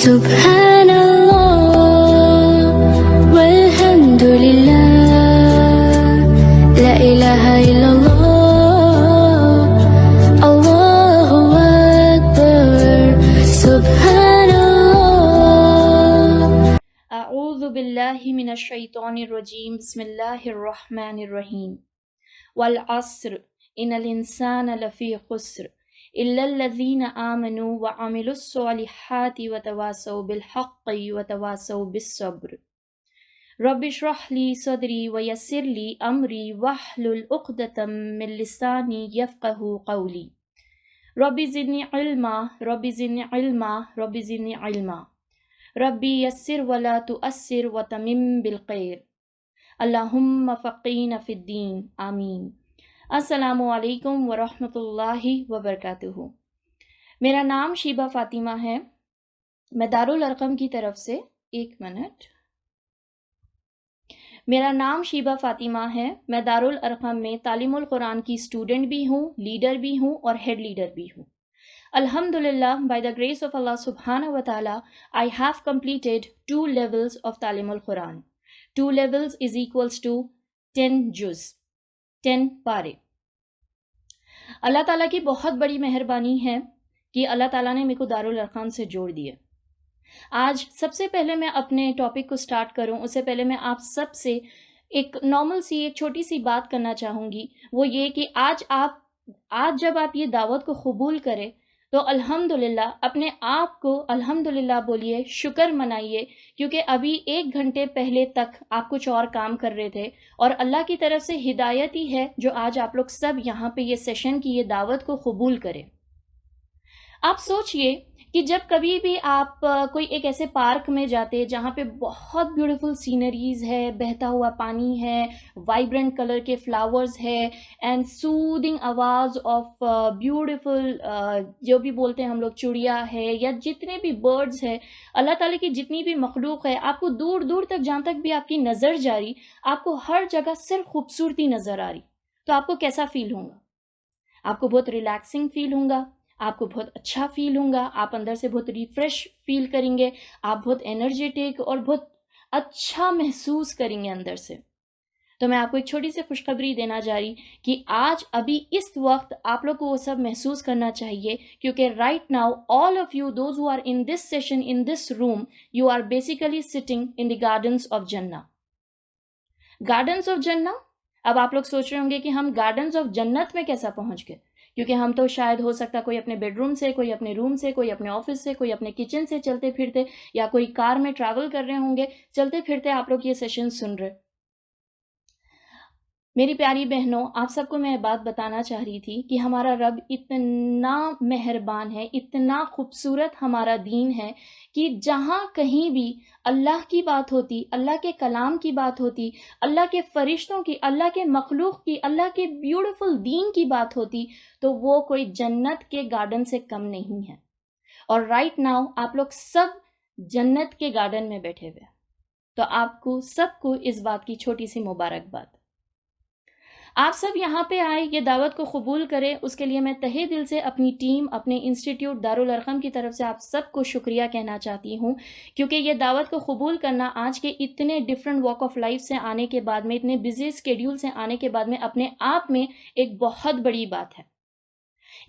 سبحان اللہ والحمد للہ لا الہ الا اللہ اللہ اکبر سبحان اللہ۔ اعوذ باللہ من الشیطان الرجیم، بسم اللہ الرحمن الرحیم۔ والعصر ان الانسان لفی خسر الا الذین آمنوا وعملوا الصالحات وتواصوا بالحق وتواصوا بالصبر۔ رب اشرح لی صدری ویسر لی امری واحلل عقدۃ من لسانی یفقہوا قولی۔ رب زدنی علما رب زدنی علما رب زدنی علما، ربی یسر ولا تؤثر وتمم بالخیر، اللہم فقہنا فی الدین، آمین۔ السلام علیکم ورحمۃ اللہ وبرکاتہ۔ میرا نام شیبہ فاطمہ ہے۔ میں دارالارقم کی طرف سے میرا نام شیبہ فاطمہ ہے۔ میں دارالارقم میں تعلیم القرآن کی اسٹوڈنٹ بھی ہوں، لیڈر بھی ہوں اور ہیڈ لیڈر بھی ہوں۔ Alhamdulillah, by the grace of Allah subhanahu wa ta'ala, I have completed 2 levels of Talim al-Quran. 2 levels is equals to 10 juz, 10 پارے۔ اللہ تعالیٰ کی بہت بڑی مہربانی ہے کہ اللہ تعالیٰ نے میرے کو دارالارقم سے جوڑ دیے۔ آج سب سے پہلے میں اپنے ٹاپک کو سٹارٹ کروں اس سے پہلے میں آپ سب سے ایک نارمل سی ایک چھوٹی سی بات کرنا چاہوں گی، وہ یہ کہ آج جب آپ یہ دعوت کو قبول کریں تو الحمدللہ اپنے آپ کو الحمدللہ بولیے، شکر منائیے، کیونکہ ابھی 1 گھنٹے پہلے تک آپ کچھ اور کام کر رہے تھے اور اللہ کی طرف سے ہدایت ہی ہے جو آج آپ لوگ سب یہاں پہ یہ سیشن کی یہ دعوت کو قبول کریں۔ آپ سوچئے کہ جب کبھی بھی آپ کوئی ایک ایسے پارک میں جاتے جہاں پہ بہت بیوٹیفل سینریز ہے، بہتا ہوا پانی ہے، وائبرنٹ کلر کے فلاورز ہے اینڈ سودنگ آواز آف بیوٹیفل جو بھی بولتے ہیں ہم لوگ چڑیا ہے یا جتنے بھی برڈز ہے، اللہ تعالیٰ کی جتنی بھی مخلوق ہے، آپ کو دور دور تک جہاں تک بھی آپ کی نظر جاری، آپ کو ہر جگہ صرف خوبصورتی نظر آ رہی، تو آپ کو کیسا فیل ہوگا؟ آپ کو بہت ریلیکسنگ فیل ہوگا، آپ کو بہت اچھا فیل ہوگا، آپ اندر سے بہت ریفریش فیل کریں گے، آپ بہت انرجیٹک اور بہت اچھا محسوس کریں گے اندر سے۔ تو میں آپ کو ایک چھوٹی سی خوشخبری دینا جا رہی کہ آج ابھی اس وقت آپ لوگ کو وہ سب محسوس کرنا چاہیے، کیونکہ right now all of you those who are in this session in this room, you are basically sitting in the gardens of Jinnah. Gardens of Jinnah, اب آپ لوگ سوچ رہے ہوں گے کہ ہم گارڈنس آف جنت میں کیسا پہنچ گئے، کیونکہ ہم تو شاید ہو سکتا کوئی اپنے بیڈ روم سے، کوئی اپنے روم سے، کوئی اپنے آفس سے، کوئی اپنے کچن سے چلتے پھرتے یا کوئی کار میں ٹریول کر رہے ہوں گے، چلتے پھرتے آپ لوگ یہ سیشن سن رہے۔ میری پیاری بہنوں، آپ سب کو میں بات بتانا چاہ رہی تھی کہ ہمارا رب اتنا مہربان ہے، اتنا خوبصورت ہمارا دین ہے کہ جہاں کہیں بھی اللہ کی بات ہوتی، اللہ کے کلام کی بات ہوتی، اللہ کے فرشتوں کی، اللہ کے مخلوق کی، اللہ کے بیوٹیفل دین کی بات ہوتی، تو وہ کوئی جنت کے گارڈن سے کم نہیں ہے۔ اور رائٹ ناؤ آپ لوگ سب جنت کے گارڈن میں بیٹھے ہوئے، تو آپ کو سب کو اس بات کی چھوٹی سی مبارکباد۔ آپ سب یہاں پہ آئے، یہ دعوت کو قبول کریں، اس کے لیے میں تہہ دل سے اپنی ٹیم، اپنے انسٹیٹیوٹ دارالارقم کی طرف سے آپ سب کو شکریہ کہنا چاہتی ہوں، کیونکہ یہ دعوت کو قبول کرنا آج کے اتنے ڈیفرنٹ واک آف لائف سے آنے کے بعد میں، اتنے بزی اسکیڈیول سے آنے کے بعد میں اپنے آپ میں ایک بہت بڑی بات ہے۔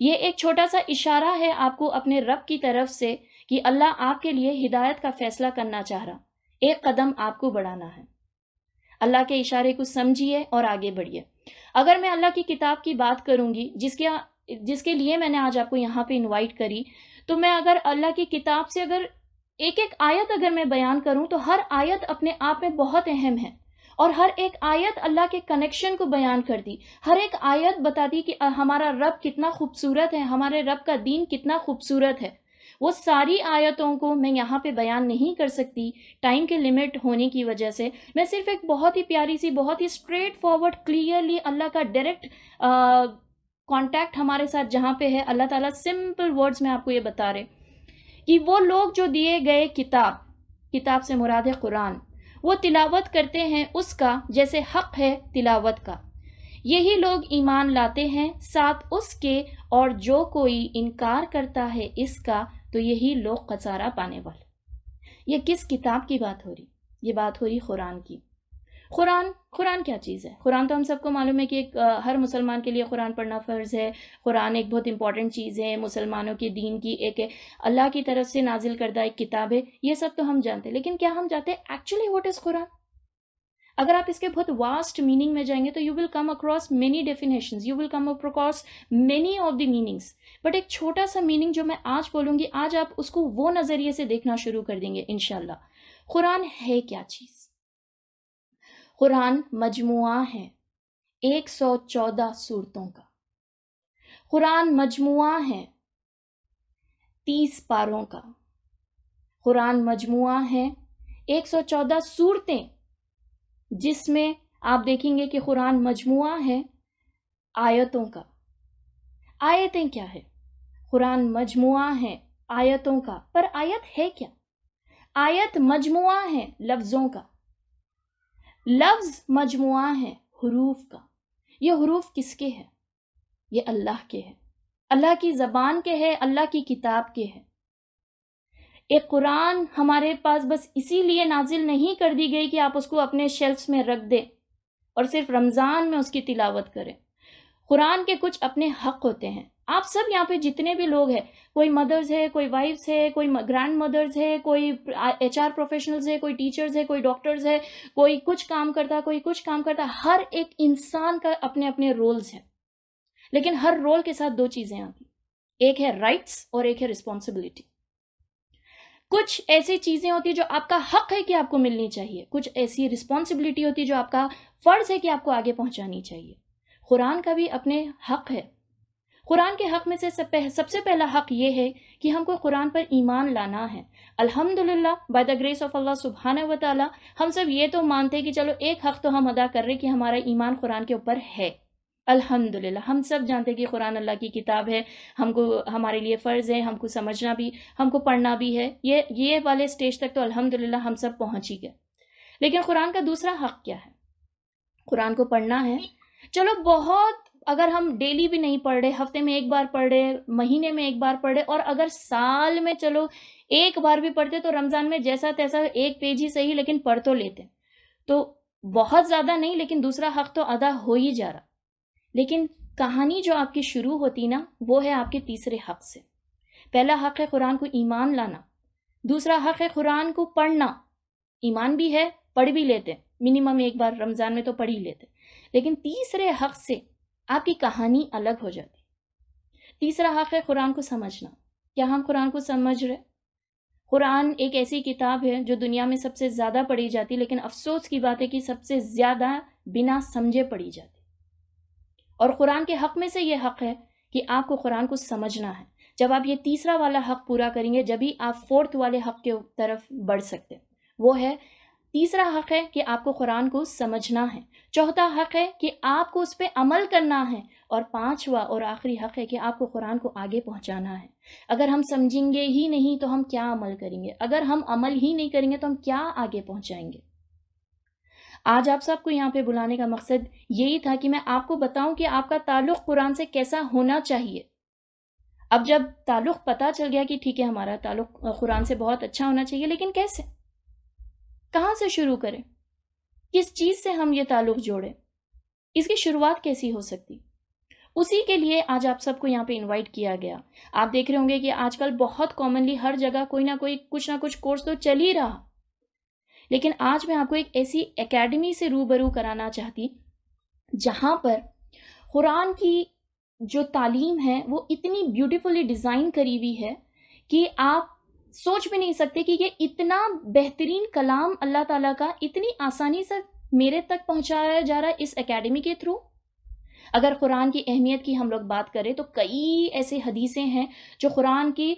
یہ ایک چھوٹا سا اشارہ ہے آپ کو اپنے رب کی طرف سے کہ اللہ آپ کے لیے ہدایت کا فیصلہ کرنا چاہ رہا، ایک قدم آپ کو بڑھانا ہے۔ اللہ کے اشارے کو سمجھیے اور آگے بڑھیے۔ اگر میں اللہ کی کتاب کی بات کروں گی جس کے لیے میں نے آج آپ کو یہاں پہ انوائٹ کری، تو میں اگر اللہ کی کتاب سے اگر ایک آیت اگر میں بیان کروں تو ہر آیت اپنے آپ میں بہت اہم ہے، اور ہر ایک آیت اللہ کے کنیکشن کو بیان کر دی، ہر ایک آیت بتا دی کہ ہمارا رب کتنا خوبصورت ہے، ہمارے رب کا دین کتنا خوبصورت ہے۔ وہ ساری آیتوں کو میں یہاں پہ بیان نہیں کر سکتی ٹائم کے لیمٹ ہونے کی وجہ سے۔ میں صرف ایک بہت ہی پیاری سی، بہت ہی اسٹریٹ فارورڈ، کلیئرلی اللہ کا ڈائریکٹ کانٹیکٹ ہمارے ساتھ جہاں پہ ہے، اللہ تعالیٰ سمپل ورڈز میں آپ کو یہ بتا رہے کہ وہ لوگ جو دیے گئے کتاب سے مراد ہے قرآن، وہ تلاوت کرتے ہیں اس کا جیسے حق ہے تلاوت کا، یہی لوگ ایمان لاتے ہیں ساتھ اس کے، اور جو کوئی انکار کرتا ہے اس کا تو یہی لوگ خسارہ پانے والے۔ یہ کس کتاب کی بات ہو رہی؟ یہ بات ہو رہی قرآن کی. قرآن کیا چیز ہے؟ قرآن تو ہم سب کو معلوم ہے کہ ہر مسلمان کے لیے قرآن پڑھنا فرض ہے. قرآن ایک بہت امپورٹنٹ چیز ہے، مسلمانوں کے دین کی ایک اللہ کی طرف سے نازل کردہ ایک کتاب ہے. یہ سب تو ہم جانتے ہیں، لیکن کیا ہم جانتے ہیں ایکچولی واٹ از قرآن؟ اگر آپ اس کے بہت واسٹ میننگ میں جائیں گے تو you will come across many definitions, you will come across many of the meanings. But ایک چھوٹا سا میننگ جو میں آج بولوں گی، آج آپ اس کو وہ نظریے سے دیکھنا شروع کر دیں گے انشاءاللہ. قرآن ہے کیا چیز؟ قرآن مجموعہ ہے 114 سورتوں کا. قرآن مجموعہ ہے 30 پاروں کا. قرآن مجموعہ ہے 114 صورتیں، جس میں آپ دیکھیں گے کہ قرآن مجموعہ ہے آیتوں کا. آیتیں کیا ہے؟ قرآن مجموعہ ہے آیتوں کا. پر آیت ہے کیا؟ آیت مجموعہ ہے لفظوں کا. لفظ مجموعہ ہے حروف کا. یہ حروف کس کے ہیں؟ یہ اللہ کے ہیں، اللہ کی زبان کے ہے، اللہ کی کتاب کے ہے. ایک قرآن ہمارے پاس بس اسی لیے نازل نہیں کر دی گئی کہ آپ اس کو اپنے شیلفز میں رکھ دیں اور صرف رمضان میں اس کی تلاوت کریں. قرآن کے کچھ اپنے حق ہوتے ہیں. آپ سب یہاں پہ جتنے بھی لوگ ہیں، کوئی مدرز ہے، کوئی وائفز ہے، کوئی گرینڈ مدرز ہے، کوئی HR پروفیشنلز ہے، کوئی ٹیچرز ہے، کوئی ڈاکٹرز ہے، کوئی کچھ کام کرتا، کوئی کچھ کام کرتا. ہر ایک انسان کا اپنے اپنے رولز ہیں، لیکن ہر رول کے ساتھ دو چیزیں آتی، ایک ہے رائٹس اور ایک ہے رسپانسبلٹی. کچھ ایسی چیزیں ہوتی جو آپ کا حق ہے کہ آپ کو ملنی چاہیے، کچھ ایسی رسپانسبلٹی ہوتی جو آپ کا فرض ہے کہ آپ کو آگے پہنچانی چاہیے. قرآن کا بھی اپنے حق ہے. قرآن کے حق میں سے سب سے پہلا حق یہ ہے کہ ہم کو قرآن پر ایمان لانا ہے. الحمدللہ بائی دا گریس آف اللہ سبحانہ و تعالی ہم سب یہ تو مانتے ہیں کہ چلو ایک حق تو ہم ادا کر رہے کہ ہمارا ایمان قرآن کے اوپر ہے. الحمدللہ ہم سب جانتے ہیں کہ قرآن اللہ کی کتاب ہے، ہم کو ہمارے لیے فرض ہے، ہم کو سمجھنا بھی، ہم کو پڑھنا بھی ہے. یہ والے سٹیج تک تو الحمدللہ ہم سب پہنچ ہی گئے. لیکن قرآن کا دوسرا حق کیا ہے؟ قرآن کو پڑھنا ہے. چلو بہت، اگر ہم ڈیلی بھی نہیں پڑھ رہے، ہفتے میں ایک بار پڑھ رہے، مہینے میں ایک بار پڑھ رہے، اور اگر سال میں چلو ایک بار بھی پڑھتے تو رمضان میں جیسا تیسا ایک پیج ہی صحیح لیکن پڑھ تو لیتے، تو بہت زیادہ نہیں، لیکن دوسرا حق تو ادا ہو ہی جا رہا. لیکن کہانی جو آپ کی شروع ہوتی نا، وہ ہے آپ کے تیسرے حق سے. پہلا حق ہے قرآن کو ایمان لانا، دوسرا حق ہے قرآن کو پڑھنا. ایمان بھی ہے، پڑھ بھی لیتے، منیمم ایک بار رمضان میں تو پڑھ ہی لیتے. لیکن تیسرے حق سے آپ کی کہانی الگ ہو جاتی. تیسرا حق ہے قرآن کو سمجھنا. کیا ہم قرآن کو سمجھ رہے؟ قرآن ایک ایسی کتاب ہے جو دنیا میں سب سے زیادہ پڑھی جاتی، لیکن افسوس کی بات ہے کہ سب سے زیادہ بنا سمجھے پڑھی جاتی. اور قرآن کے حق میں سے یہ حق ہے کہ آپ کو قرآن کو سمجھنا ہے. جب آپ یہ تیسرا والا حق پورا کریں گے، جبھی آپ فورتھ والے حق کے طرف بڑھ سکتے. وہ ہے، تیسرا حق ہے کہ آپ کو قرآن کو سمجھنا ہے. چوتھا حق ہے کہ آپ کو اس پہ عمل کرنا ہے. اور پانچواں اور آخری حق ہے کہ آپ کو قرآن کو آگے پہنچانا ہے. اگر ہم سمجھیں گے ہی نہیں تو ہم کیا عمل کریں گے؟ اگر ہم عمل ہی نہیں کریں گے تو ہم کیا آگے پہنچائیں گے؟ آج آپ سب کو یہاں پہ بلانے کا مقصد یہی تھا کہ میں آپ کو بتاؤں کہ آپ کا تعلق قرآن سے کیسا ہونا چاہیے. اب جب تعلق پتہ چل گیا کہ ٹھیک ہے ہمارا تعلق قرآن سے بہت اچھا ہونا چاہیے، لیکن کیسے، کہاں سے شروع کریں، کس چیز سے ہم یہ تعلق جوڑیں، اس کی شروعات کیسی ہو سکتی؟ اسی کے لیے آج آپ سب کو یہاں پہ انوائٹ کیا گیا. آپ دیکھ رہے ہوں گے کہ آج کل بہت کامنلی ہر جگہ کوئی نہ کوئی کچھ نہ کچھ کورس تو چل ہی رہا. لیکن آج میں آپ کو ایک ایسی اکیڈمی سے روبرو کرانا چاہتی جہاں پر قرآن کی جو تعلیم ہے وہ اتنی بیوٹیفلی ڈیزائن کری ہوئی ہے کہ آپ سوچ بھی نہیں سکتے کہ یہ اتنا بہترین کلام اللہ تعالیٰ کا اتنی آسانی سے میرے تک پہنچایا جا رہا ہے اس اکیڈمی کے تھرو. اگر قرآن کی اہمیت کی ہم لوگ بات کریں تو کئی ایسے حدیثیں ہیں جو قرآن کی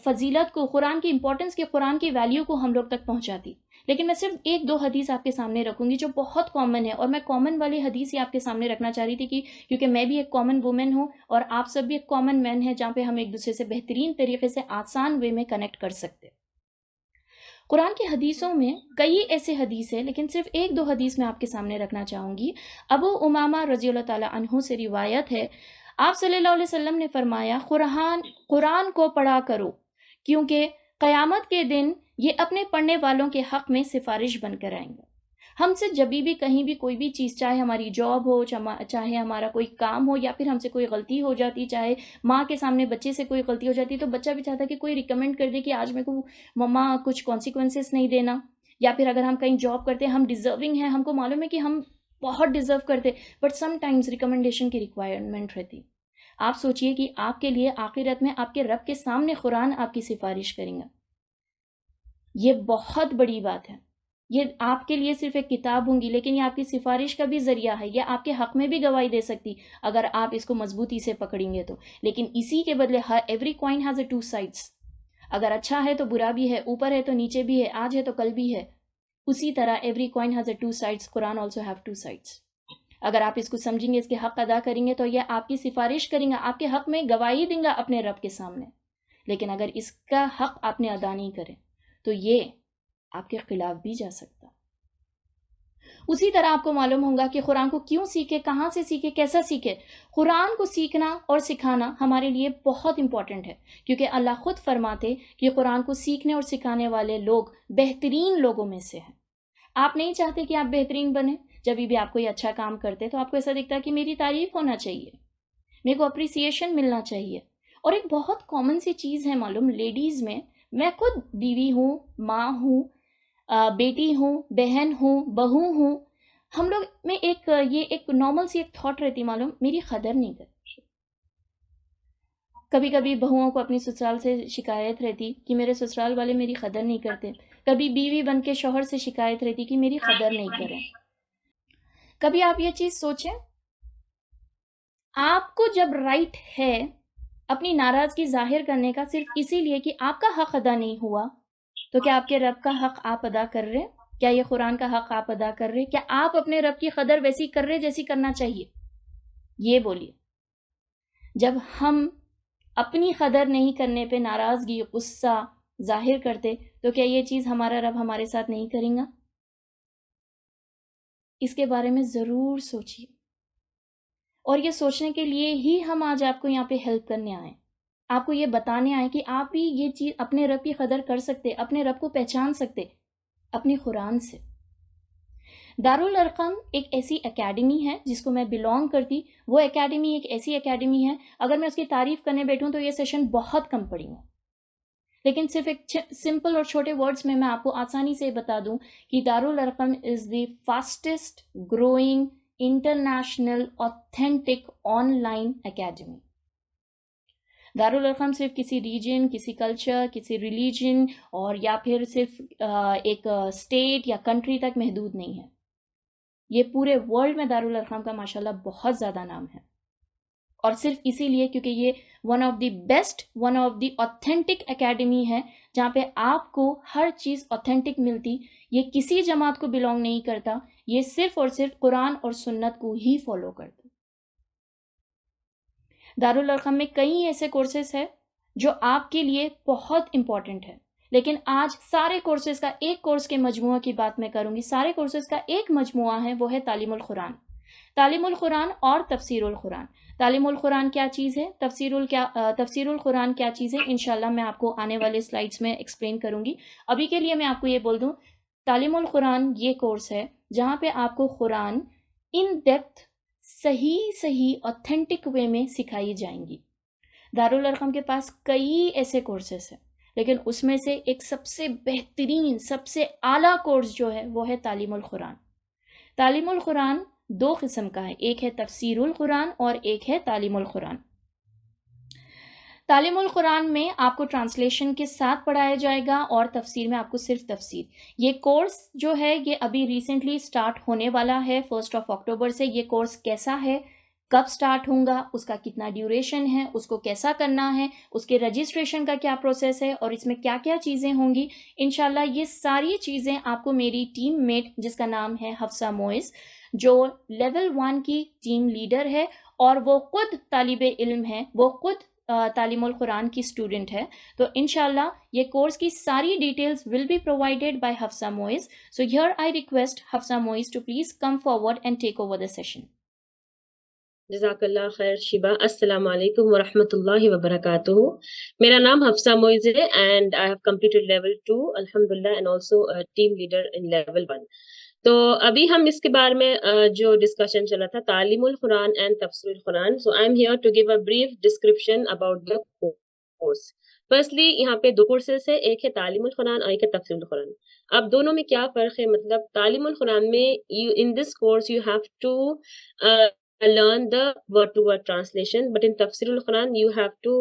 فضیلت کو، قرآن کی امپورٹنس کی، قرآن کی ویلیو کو ہم لوگ تک پہنچاتی. لیکن میں صرف ایک دو حدیث آپ کے سامنے رکھوں گی جو بہت کامن ہے، اور میں کامن والی حدیث ہی آپ کے سامنے رکھنا چاہ رہی تھی کیونکہ میں بھی ایک کامن وومن ہوں اور آپ سب بھی ایک کامن مین ہیں، جہاں پہ ہم ایک دوسرے سے بہترین طریقے سے آسان وے میں کنیکٹ کر سکتے. قرآن کی حدیثوں میں کئی ایسے حدیث ہیں، لیکن صرف ایک دو حدیث میں آپ کے سامنے رکھنا چاہوں گی. ابو امامہ رضی اللہ تعالیٰ عنہ سے روایت ہے، آپ صلی اللہ علیہ وسلم نے فرمایا، قرآن کو پڑھا کرو کیونکہ قیامت کے دن یہ اپنے پڑھنے والوں کے حق میں سفارش بن کر آئیں گا. ہم سے جبھی بھی کہیں بھی کوئی بھی چیز، چاہے ہماری جاب ہو، چاہے ہمارا کوئی کام ہو، یا پھر ہم سے کوئی غلطی ہو جاتی، چاہے ماں کے سامنے بچے سے کوئی غلطی ہو جاتی، تو بچہ بھی چاہتا ہے کہ کوئی ریکمینڈ کر دے کہ آج میرے کو مما کچھ کانسیکوینسز نہیں دینا. یا پھر اگر ہم کہیں جاب کرتے ہیں، ہم ڈیزرونگ ہیں، ہم کو معلوم ہے کہ ہم بہت ڈیزرو کرتے، بٹ سم ٹائمز ریکمنڈیشن کی ریکوائرمنٹ رہتی. آپ سوچئے کہ آپ کے لیے آخرت میں آپ کے رب کے سامنے قرآن آپ کی سفارش کریں گا. یہ بہت بڑی بات ہے. یہ آپ کے لیے صرف ایک کتاب ہوں گی، لیکن یہ آپ کی سفارش کا بھی ذریعہ ہے. یہ آپ کے حق میں بھی گواہی دے سکتی اگر آپ اس کو مضبوطی سے پکڑیں گے تو. لیکن اسی کے بدلے every coin has a two sides. اگر اچھا ہے تو برا بھی ہے، اوپر ہے تو نیچے بھی ہے، آج ہے تو کل بھی ہے. اسی طرح every coin has a two sides, Quran also have two sides. اگر آپ اس کو سمجھیں گے، اس کے حق ادا کریں گے، تو یہ آپ کی سفارش کریں گا، آپ کے حق میں گواہی دیں گا اپنے رب کے سامنے. لیکن اگر اس کا حق آپ نے ادا نہیں کرے تو یہ آپ کے خلاف بھی جا سکتا. اسی طرح آپ کو معلوم ہوگا کہ قرآن کو کیوں سیکھے، کہاں سے سیکھے، کیسا سیکھے. قرآن کو سیکھنا اور سکھانا ہمارے لیے بہت امپورٹنٹ ہے، کیونکہ اللہ خود فرماتے کہ قرآن کو سیکھنے اور سکھانے والے لوگ بہترین لوگوں میں سے ہیں. آپ نہیں چاہتے کہ آپ بہترین بنیں. جب بھی آپ کوئی اچھا کام کرتے تو آپ کو ایسا دکھتا ہے کہ میری تعریف ہونا چاہیے، میرے کو اپریسیشن ملنا چاہیے. اور ایک بہت کامن سی چیز ہے معلوم لیڈیز میں خود بیوی ہوں، ماں ہوں، بیٹی ہوں، بہن ہوں، بہو ہوں. ہم لوگ میں یہ ایک نارمل سی ایک تھاٹ رہتی معلوم، میری قدر نہیں کرتی. کبھی کبھی بہوؤں کو اپنی سسرال سے شکایت رہتی کہ میرے سسرال والے میری قدر نہیں کرتے. کبھی بیوی بن کے شوہر سے شکایت رہتی کہ میری قدر نہیں کریں. کبھی آپ یہ چیز سوچیں، آپ کو جب رائٹ ہے اپنی ناراضگی ظاہر کرنے کا صرف اسی لیے کہ آپ کا حق ادا نہیں ہوا، تو کیا آپ کے رب کا حق آپ ادا کر رہے؟ کیا یہ قرآن کا حق آپ ادا کر رہے؟ کیا آپ اپنے رب کی قدر ویسی کر رہے جیسی کرنا چاہیے؟ یہ بولیے. جب ہم اپنی قدر نہیں کرنے پہ ناراضگی، غصہ ظاہر کرتے، تو کیا یہ چیز ہمارا رب ہمارے ساتھ نہیں کریں گا؟ اس کے بارے میں ضرور سوچیے. اور یہ سوچنے کے لیے ہی ہم آج آپ کو یہاں پہ ہیلپ کرنے آئے، آپ کو یہ بتانے آئے کہ آپ بھی یہ چیز اپنے رب کی قدر کر سکتے، اپنے رب کو پہچان سکتے اپنی قرآن سے. دارالارقم ایک ایسی اکیڈمی ہے جس کو میں بلانگ کرتی. وہ اکیڈمی ایک ایسی اکیڈمی ہے، اگر میں اس کی تعریف کرنے بیٹھوں تو یہ سیشن بہت کم پڑیں گے. لیکن صرف ایک سمپل اور چھوٹے ورڈز میں آپ کو آسانی سے بتا دوں کہ Darularqam is the fastest growing international authentic online academy. Darularqam صرف کسی ریجن، کسی کلچر، کسی ریلیجن اور یا پھر صرف ایک اسٹیٹ یا کنٹری تک محدود نہیں ہے. یہ پورے ورلڈ میں دارالارقم کا ماشاءاللہ بہت زیادہ نام ہے. اور صرف اسی لیے کیونکہ یہ one of the best, one of the authentic academy ہے جہاں پہ آپ کو ہر چیز آتھینٹک ملتی. یہ کسی جماعت کو بلانگ نہیں کرتا، یہ صرف اور صرف قرآن اور سنت کو ہی فالو کرتا. دارالارقم میں کئی ایسے کورسز ہیں جو آپ کے لیے بہت امپورٹنٹ ہے، لیکن آج سارے کورسز کا ایک کورس کے مجموعہ کی بات میں کروں گی. سارے کورسز کا ایک مجموعہ ہے، وہ ہے تعلیم القرآن. تعلیم القرآن اور تفسیر القرآن. تعلیم القرآن کیا چیز ہے، تفسیر القرآن کیا چیز ہے، انشاءاللہ میں آپ کو آنے والے سلائیڈز میں ایکسپلین کروں گی. ابھی کے لیے میں آپ کو یہ بول دوں، تعلیم القرآن یہ کورس ہے جہاں پہ آپ کو قرآن ان ڈیپتھ صحیح آتھینٹک وے میں سکھائی جائیں گی. دارالارقم کے پاس کئی ایسے کورسز ہیں، لیکن اس میں سے ایک سب سے بہترین، سب سے اعلیٰ کورس جو ہے وہ ہے تعلیم القرآن. تعلیم القرآن دو قسم کا ہے، ایک ہے تفسیر القرآن اور ایک ہے تعلیم القرآن. تعلیم القرآن میں آپ کو ٹرانسلیشن کے ساتھ پڑھایا جائے گا اور تفسیر میں آپ کو صرف تفسیر. یہ کورس جو ہے یہ ابھی ریسنٹلی سٹارٹ ہونے والا ہے 1 اکتوبر سے. یہ کورس کیسا ہے، کب سٹارٹ ہوگا، اس کا کتنا ڈیوریشن ہے، اس کو کیسا کرنا ہے، اس کے رجسٹریشن کا کیا پروسیس ہے اور اس میں کیا کیا چیزیں ہوں گی، انشاءاللہ یہ ساری چیزیں آپ کو میری ٹیم میٹ جس کا نام ہے حفصہ موئز، جو لیول 1 کی ٹیم لیڈر ہے اور وہ خود طالب علم ہے، وہ خود تعلیم القرآن کی اسٹوڈنٹ ہے. تو انشاءاللہ یہ کورس کی ساری details will be provided by Hafsa Moiz. So here I request Hafsa Moiz to please come forward and take over the session. جزاک اللہ خیر شیبہ. السلام علیکم ورحمۃ اللہ وبرکاتہ. میرا نام حفصہ معیز ہے and I have completed level 2 الحمد للہ and also team leader in level 1. تو ابھی ہم اس کے بارے میں جو ڈسکشن چلا تھا تعلیم القرآن اینڈ تفسیر القرآن. So I am here to give a brief description about the course. Firstly یہاں پہ 2 کورسز ہے, ایک ہے تعلیم القرآن اور ایک ہے تفسیر القرآن. اب دونوں میں کیا فرق ہے, مطلب تعلیم القرآن میں in this course you have to learn the word to word translation, but in tafsir al-Quran you have to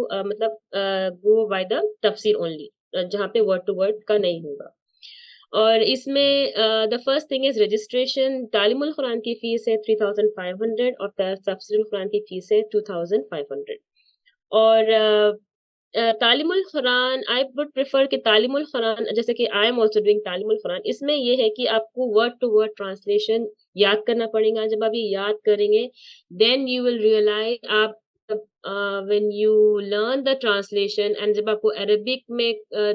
go by the tafsir only, جہاں پہ word to word کا نہیں ہوگا. اور اس میں the first thing is registration. تعلیم القرآن کی فیس ہے 3500 اور تفسیر القرآن کی فیس ہے 2500. اور تعلیم القرآن I would prefer کہ تعلیم القرآن, جیسے کہ I am also doing تعلیم القرآن, اس میں یہ ہے کہ آپ کو word to word translation یاد کرنا پڑے گا. جب آپ یہ یاد کریں گے then you will realize آپ when you learn the translation and جب آپ کو عربک میں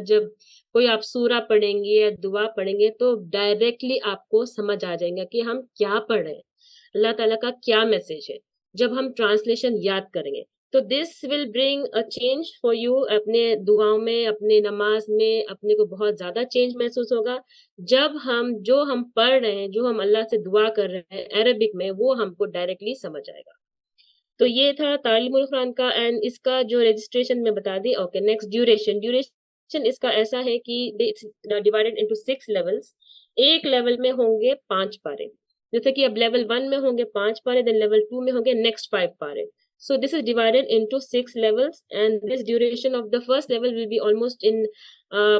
جب کوئی آپ سورہ پڑھیں گے یا دعا پڑھیں گے تو ڈائریکٹلی آپ کو سمجھ آ جائے گا کہ ہم کیا پڑھ رہے ہیں, اللہ تعالیٰ کا کیا میسج ہے, جب ہم ٹرانسلیشن یاد کریں گے. تو دس ول برنگ اے چینج فار یو. اپنے دعاؤں میں, اپنے نماز میں اپنے کو بہت زیادہ چینج محسوس ہوگا جب ہم جو ہم پڑھ رہے ہیں, جو ہم اللہ سے دعا کر رہے ہیں عربک میں, وہ ہم کو ڈائریکٹلی سمجھ آئے گا. تو یہ تھا تعلیم القرآن کا. اینڈ اس کا جو رجسٹریشن میں بتا دی. اوکے نیکسٹ ڈیوریشن اس کا ایسا ہے کہ ڈیوائڈیڈ انٹو 6 لیولس. ایک لیول میں ہوں گے 5 پارے, جیسے کہ اب لیول 1 میں ہوں گے 5 پارے, دین لیول 2 میں ہوں گے نیکسٹ 5 پارے. So this is divided into 6 levels and this duration of the first level will be almost in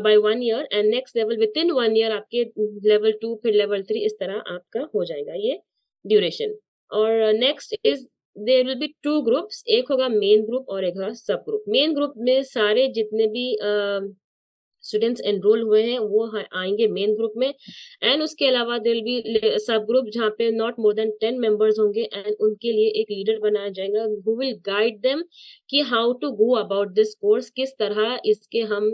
by 1 year and next level within 1 year آپ کے level 2 پھر level 3 اس طرح آپ کا ہو جائے گا یہ duration. اور next is there will be 2 groups. ایک ہوگا main group اور ایک ہوگا sub group. main group میں سارے جتنے بھی اسٹوڈینٹس انرول ہوئے ہیں وہ آئیں گے مین گروپ میں. اینڈ اس کے علاوہ دل بھی سب گروپ جہاں پہ ناٹ مور دین 10 ممبرز ہوں گے اینڈ ان کے لیے ایک لیڈر بنایا جائے گا who will guide them کہ how to go about this course, کس طرح اس کے ہم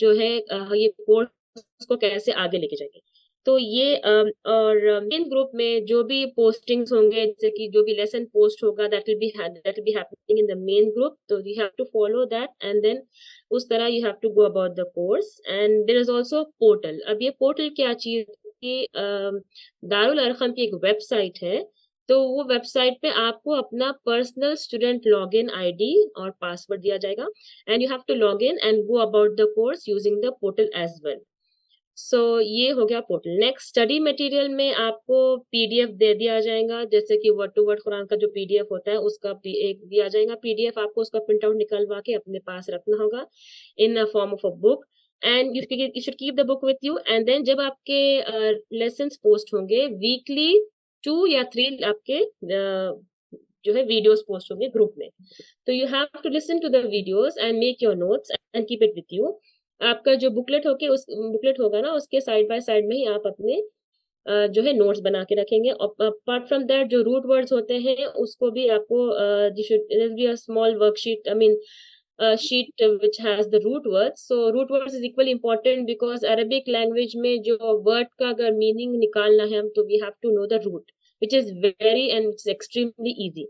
جو ہے یہ کورس کو کیسے آگے لے کے جائیں گے. تو یہ اور مین گروپ میں جو بھی پوسٹنگز ہوں گے, جیسے کہ جو بھی لیسن پوسٹ ہوگا that will be happening in the main group. تو you have to follow that and then اس طرح you have to go about the course. And there is also portal. اب یہ پورٹل کیا چیز کی, دارالارقم کی ایک ویب سائٹ ہے. تو وہ ویب سائٹ پہ آپ کو اپنا personal student log in I D اور پاسورڈ دیا جائے گا and you have to log in and go about the course using the portal as well. So یہ ہو گیا پورٹل. نیکسٹ اسٹڈی مٹیریل میں آپ کو پی ڈی ایف دے دیا جائے گا, جیسے کہ ورڈ ٹو ورڈ قرآن کا جو پی ڈی ایف ہوتا ہے اس کا ایک دیا جائے گا پی ڈی ایف. آپ کو اس کا پرنٹ آؤٹ نکلوا کے اپنے پاس رکھنا ہوگا in form of a book and you should keep the book with you. And then جب آپ کے لیسنس پوسٹ ہوں گے ویکلی 2 یا 3 آپ کے جو ہے ویڈیوز پوسٹ ہوں گے گروپ میں. تو you have to listen to the videos and make your notes and keep it with you. آپ کا جو بکلیٹ ہوگا نا اس کے سائڈ بائی سائڈ میں ہی آپ اپنے جو ہے نوٹس بنا کے رکھیں گے. اپارٹ فرام دیٹ جو روٹ ورڈز ہوتے ہیں اس کو بھی آپ کو small work sheet sheet which has the root words. So root words is equally important because Arabic language میں جو word کا اگر meaning نکالنا ہے ہم تو we have to know the root which is very and it's extremely easy.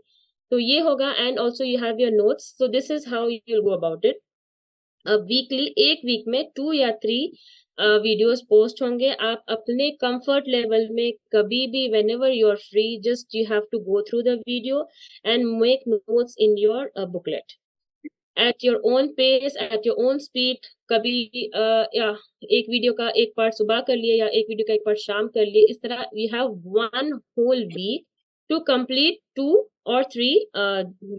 تو یہ ہوگا and also you have your notes. So this is how you will go about it. Weekly ایک ویک میں 2 یا 3 ویڈیوز پوسٹ ہوں گے. آپ اپنے کمفرٹ لیول میں کبھی بھی whenever you are free just you have to go through the video and make notes in your booklet at your own pace, at your own speed. کبھی ایک ویڈیو کا ایک پارٹ صبح کر لیے یا ایک ویڈیو کا ایک پارٹ شام کر لیے. اس طرح you have 1 whole week to complete 2 or 3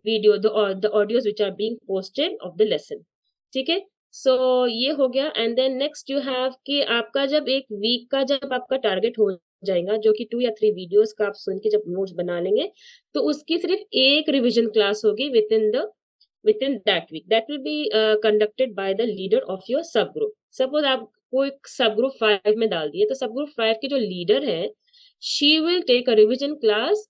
video the audios which are being posted of the lesson. ٹھیک ہے, سو یہ ہو گیا. And then next you have کہ آپ کا جب ایک ویک کا جب آپ کا ٹارگیٹ ہو جائے گا جو کہ 2 یا 3 ویڈیوز کا آپ سن کے جب نوٹس بنا لیں گے تو اس کی صرف ایک ریویژن کلاس ہوگی within that week. That will be conducted by the leader of your sub group. Suppose آپ کو ایک سب گروپ 5 میں ڈال دیے تو سب گروپ 5 کے جو لیڈر ہے she will take a revision class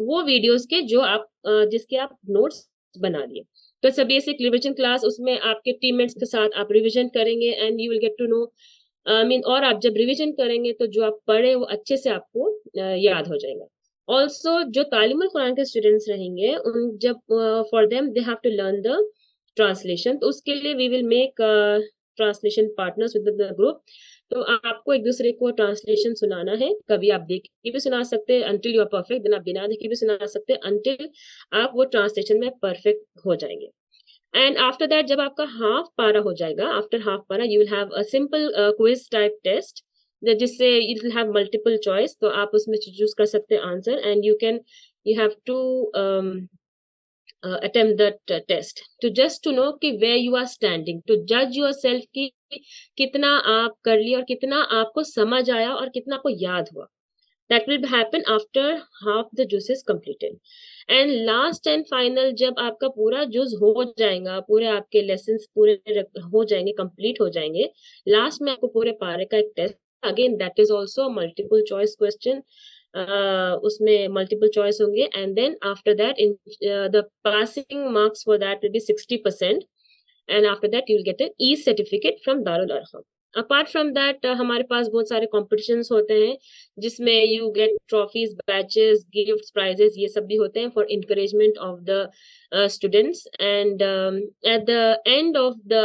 وہ ویڈیوز کے جو آپ جس کے آپ نوٹس بنا لیے. تو it's a basic revision class. اس میں آپ کے ٹیم میٹس کے ساتھ آپ ریویژن کریں گے and you will get to know اور آپ جب ریویژن کریں گے تو جو آپ پڑھیں وہ اچھے سے آپ کو یاد ہو جائے گا. آلسو جو تعلیم القرآن کے اسٹوڈینٹس رہیں گے ان جب for them they have to learn the translation, تو اس کے لیے we will make translation partners with the group. تو آپ کو ایک دوسرے کو ٹرانسلیشن سنانا ہے, کبھی آپ دیکھ کے بھی سنا سکتے ہیں انٹل یو آر پرفیکٹ, دین آپ بنا دیکھ کے بھی سنا سکتے ہیں انٹل آپ وہ ٹرانسلیشن میں پرفیکٹ ہو جائیں گے. اینڈ آفٹر دیٹ جب آپ کا ہاف پارا ہو جائے گا, آفٹر ہاف پارا you will have a simple quiz type test جس سے you will have multiple choice, تو آپ اس میں چوز کر سکتے ہیں answer, and you have to attempt that test to just to know کہ where you are standing, to judge yourself کہ کتنا آپ کر لیا اور کتنا آپ کو سمجھ آیا اور کتنا آپ کو یاد ہوا. That will happen after half the juz is completed. And last and final جب آپ کا پورا جز ہو جائے گا, پورے آپ کے لیسنس پورے ہو جائیں گے, کمپلیٹ ہو جائیں گے, لاسٹ میں آپ کو پورے پارے کا ایک test, again that is also multiple choice question, اس میں ملٹیپل چوائس ہوں گے, and then after that the passing marks for that will be 60%, and after that you will get a e certificate from Darularqam. Apart from that ہمارے پاس بہت سارے competitions ہوتے ہیں جس میں you get trophies, badges, gifts, prizes, یہ سب بھی ہوتے ہیں for encouragement of the students. And at the end of the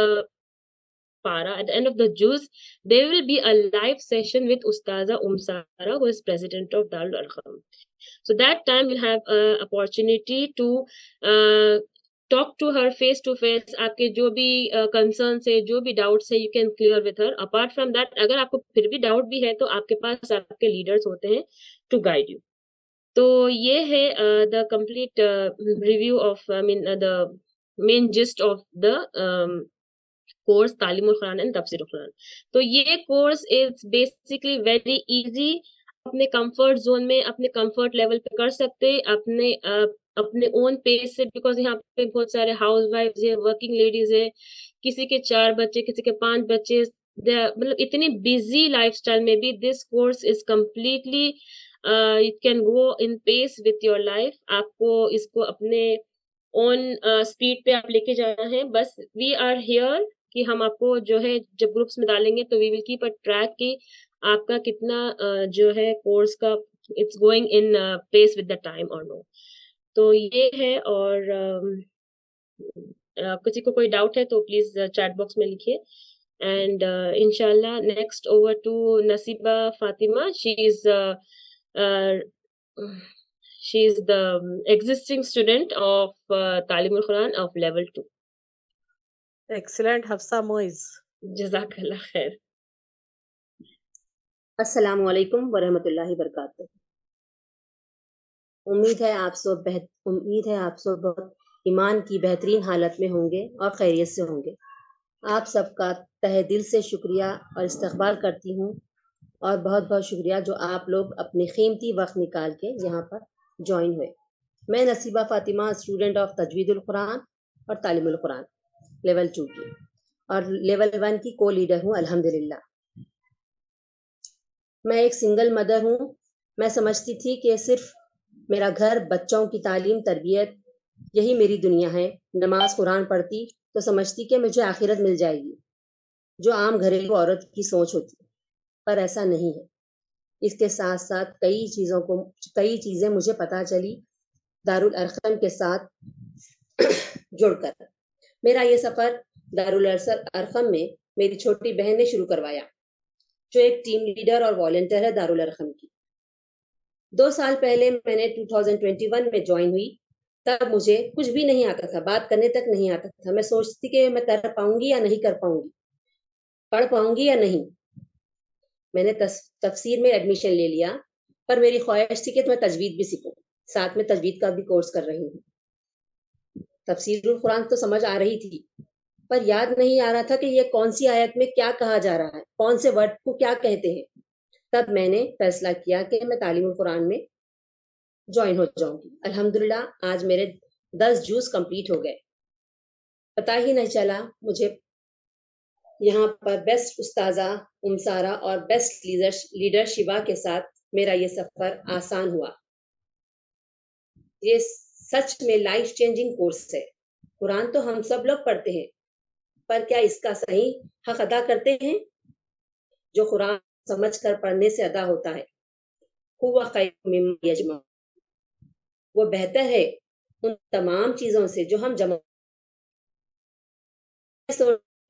para, at the end of the juz, there will be a live session with Ustaza Sara, who is president of Darul Arqam. So that time we'll have an opportunity to talk to her face to face. آپ کے جو بھی concerns ہے, جو بھی doubts ہے, you can clear with her. Apart from that, اگر آپ کو پھر بھی doubt بھی ہے تو آپ کے پاس آپ کے leaders ہوتے ہیں to guide you. تو یہ ہے the complete review of, the main gist of the course تعلیم القرآن اینڈ تفسیر القرآن. تو یہ course is basically very easy, اپنے کمفرٹ زون میں اپنے کمفرٹ لیول پہ کر سکتے, اپنے اون پیس سے, بیکاز یہاں پہ بہت سارے ہاؤس وائفز ہیں, ورکنگ لیڈیز ہیں, کسی کے 4 بچے, کسی کے 5 بچے, مطلب اتنی بزی لائف اسٹائل میں بھی this course is completely it can go in pace with your life. آپ کو اس کو اپنے اون اسپیڈ پہ آپ لے کے جانا ہے. بس وی آر ہیئر کہ ہم آپ کو جو ہے جب گروپس میں ڈالیں گے تو وی ول کیپ اے ٹریک کہ آپ کا کتنا جو ہے کورس کا it's going in pace with the time اور نو. تو یہ ہے, اور کسی کو کوئی ڈاؤٹ ہے تو پلیز چیٹ باکس میں لکھیے. اینڈ انشاءاللہ next over to Nasiba Fatima, she is the existing student of تعلیم القرآن of level 2. ایکسلنٹ حفصہ موئز. جزاک اللہ خیر. السلام علیکم ورحمۃ اللہ وبرکاتہ. امید ہے آپ سب بہت ایمان کی بہترین حالت میں ہوں گے اور خیریت سے ہوں گے. آپ سب کا تہہ دل سے شکریہ اور استقبال کرتی ہوں, اور بہت بہت شکریہ جو آپ لوگ اپنے قیمتی وقت نکال کے یہاں پر جوائن ہوئے. میں نصیبہ فاطمہ, اسٹوڈنٹ آف تجوید القرآن اور تعلیم القرآن لیول 2 کی, اور لیول 1 کی کو لیڈر ہوں الحمدللہ. میں ایک سنگل مدر ہوں. میں سمجھتی تھی کہ صرف میرا گھر, بچوں کی تعلیم, تربیت, یہی میری دنیا ہے. نماز قرآن پڑھتی تو سمجھتی کہ مجھے آخرت مل جائے گی, جو عام گھریلو عورت کی سوچ ہوتی, پر ایسا نہیں ہے. اس کے ساتھ ساتھ کئی چیزیں مجھے پتہ چلی دارالارقم کے ساتھ جڑ کر. میرا یہ سفر دارالارقم میں میری چھوٹی بہن نے شروع کروایا, جو ایک ٹیم لیڈر اور والنٹیئر ہے دارالارقم کی. 2 سال پہلے میں نے 2021 میں جوائن ہوئی. تب مجھے کچھ بھی نہیں آتا تھا, بات کرنے تک نہیں آتا تھا. میں سوچتی کہ میں کر پاؤں گی یا نہیں کر پاؤں گی, پڑھ پاؤں گی یا نہیں. میں نے تفسیر میں ایڈمیشن لے لیا, پر میری خواہش تھی کہ میں تجوید بھی سیکھوں. ساتھ میں تجوید کا بھی کورس کر رہی ہوں. تفسیر القرآن تو سمجھ آ رہی تھی, پر یاد نہیں آ رہا تھا کہ یہ کون سی آیت میں کیا کہا جا رہا ہے, کون سے ورڈ کو کیا کہتے ہیں. تب میں نے فیصلہ کیا کہ میں تعلیم القرآن میں جوائن ہو جاؤں گی. الحمدللہ آج میرے 10 جوز کمپلیٹ ہو گئے. پتہ ہی نہیں چلا مجھے یہاں پر بیسٹ استاذہ سارا اور بیسٹ لیڈر شیبا کے ساتھ میرا یہ سفر آسان ہوا. یہ سچ میں لائف چینجنگ کورس ہے. قرآن تو ہم سب لوگ پڑھتے ہیں, پر کیا اس کا صحیح حق ادا کرتے ہیں؟ جو قرآن سمجھ کر پڑھنے سے ادا ہوتا ہے. ہوا خیر مما یجمعون. وہ بہتر ہے ان تمام چیزوں سے جو ہم جمع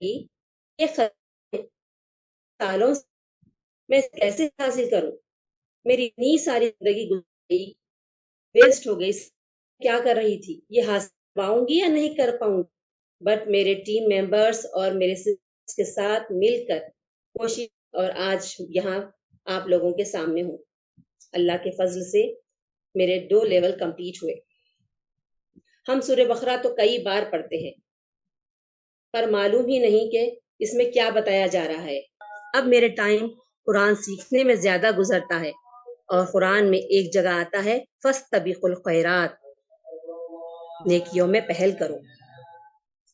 یہ سالوں سے میں کیسے حاصل کروں. میری اتنی ساری زندگی گزر گئی، ویسٹ ہو گئی. کیا کر رہی تھی، یہ حاصل پاؤں گی یا نہیں کر پاؤں گی. بٹ میرے ٹیم ممبرس اور میرے کے ساتھ مل کر کوشش، اور آج یہاں آپ لوگوں کے سامنے ہوں. اللہ کے فضل سے میرے 2 لیول کمپلیٹ ہوئے. ہم سورہ بقرہ تو کئی بار پڑھتے ہیں پر معلوم ہی نہیں کہ اس میں کیا بتایا جا رہا ہے. اب میرے ٹائم قرآن سیکھنے میں زیادہ گزرتا ہے، اور قرآن میں ایک جگہ آتا ہے فاستبقوا الخیرات، نیکیوں میں پہل کرو.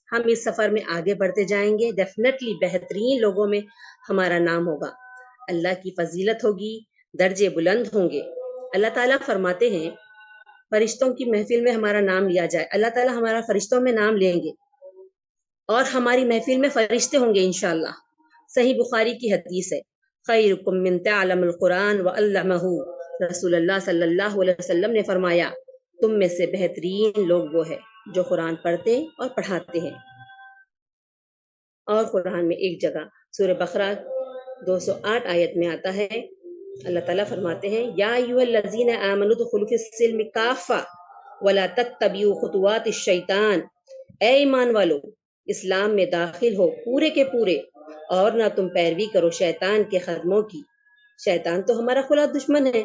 ہم اس سفر میں آگے بڑھتے جائیں گے. ڈیفینیٹلی بہترین لوگوں میں ہمارا نام ہوگا. اللہ کی فضیلت ہوگی، درجے بلند ہوں گے. اللہ تعالیٰ فرماتے ہیں فرشتوں کی محفل میں ہمارا نام لیا جائے. اللہ تعالیٰ ہمارا فرشتوں میں نام لیں گے اور ہماری محفل میں فرشتے ہوں گے انشاءاللہ. صحیح بخاری کی حدیث ہے، خیرکم من تعلم القرآن وعلمہ. رسول اللہ صلی اللہ علیہ وسلم نے فرمایا تم میں سے بہترین لوگ وہ ہے جو قرآن پڑھتے اور پڑھاتے ہیں. اور قرآن میں ایک جگہ سورہ بقرہ 208 آیت میں آتا ہے، اللہ تعالیٰ فرماتے ہیں یا ایھا الذین آمنوا ادخلوا فی السلم کافہ ولا تتبعوا خطوات الشیطان. اے ایمان والو، اسلام میں داخل ہو پورے کے پورے، اور نہ تم پیروی کرو شیطان کے قدموں کی. شیطان تو ہمارا کھلا دشمن ہے.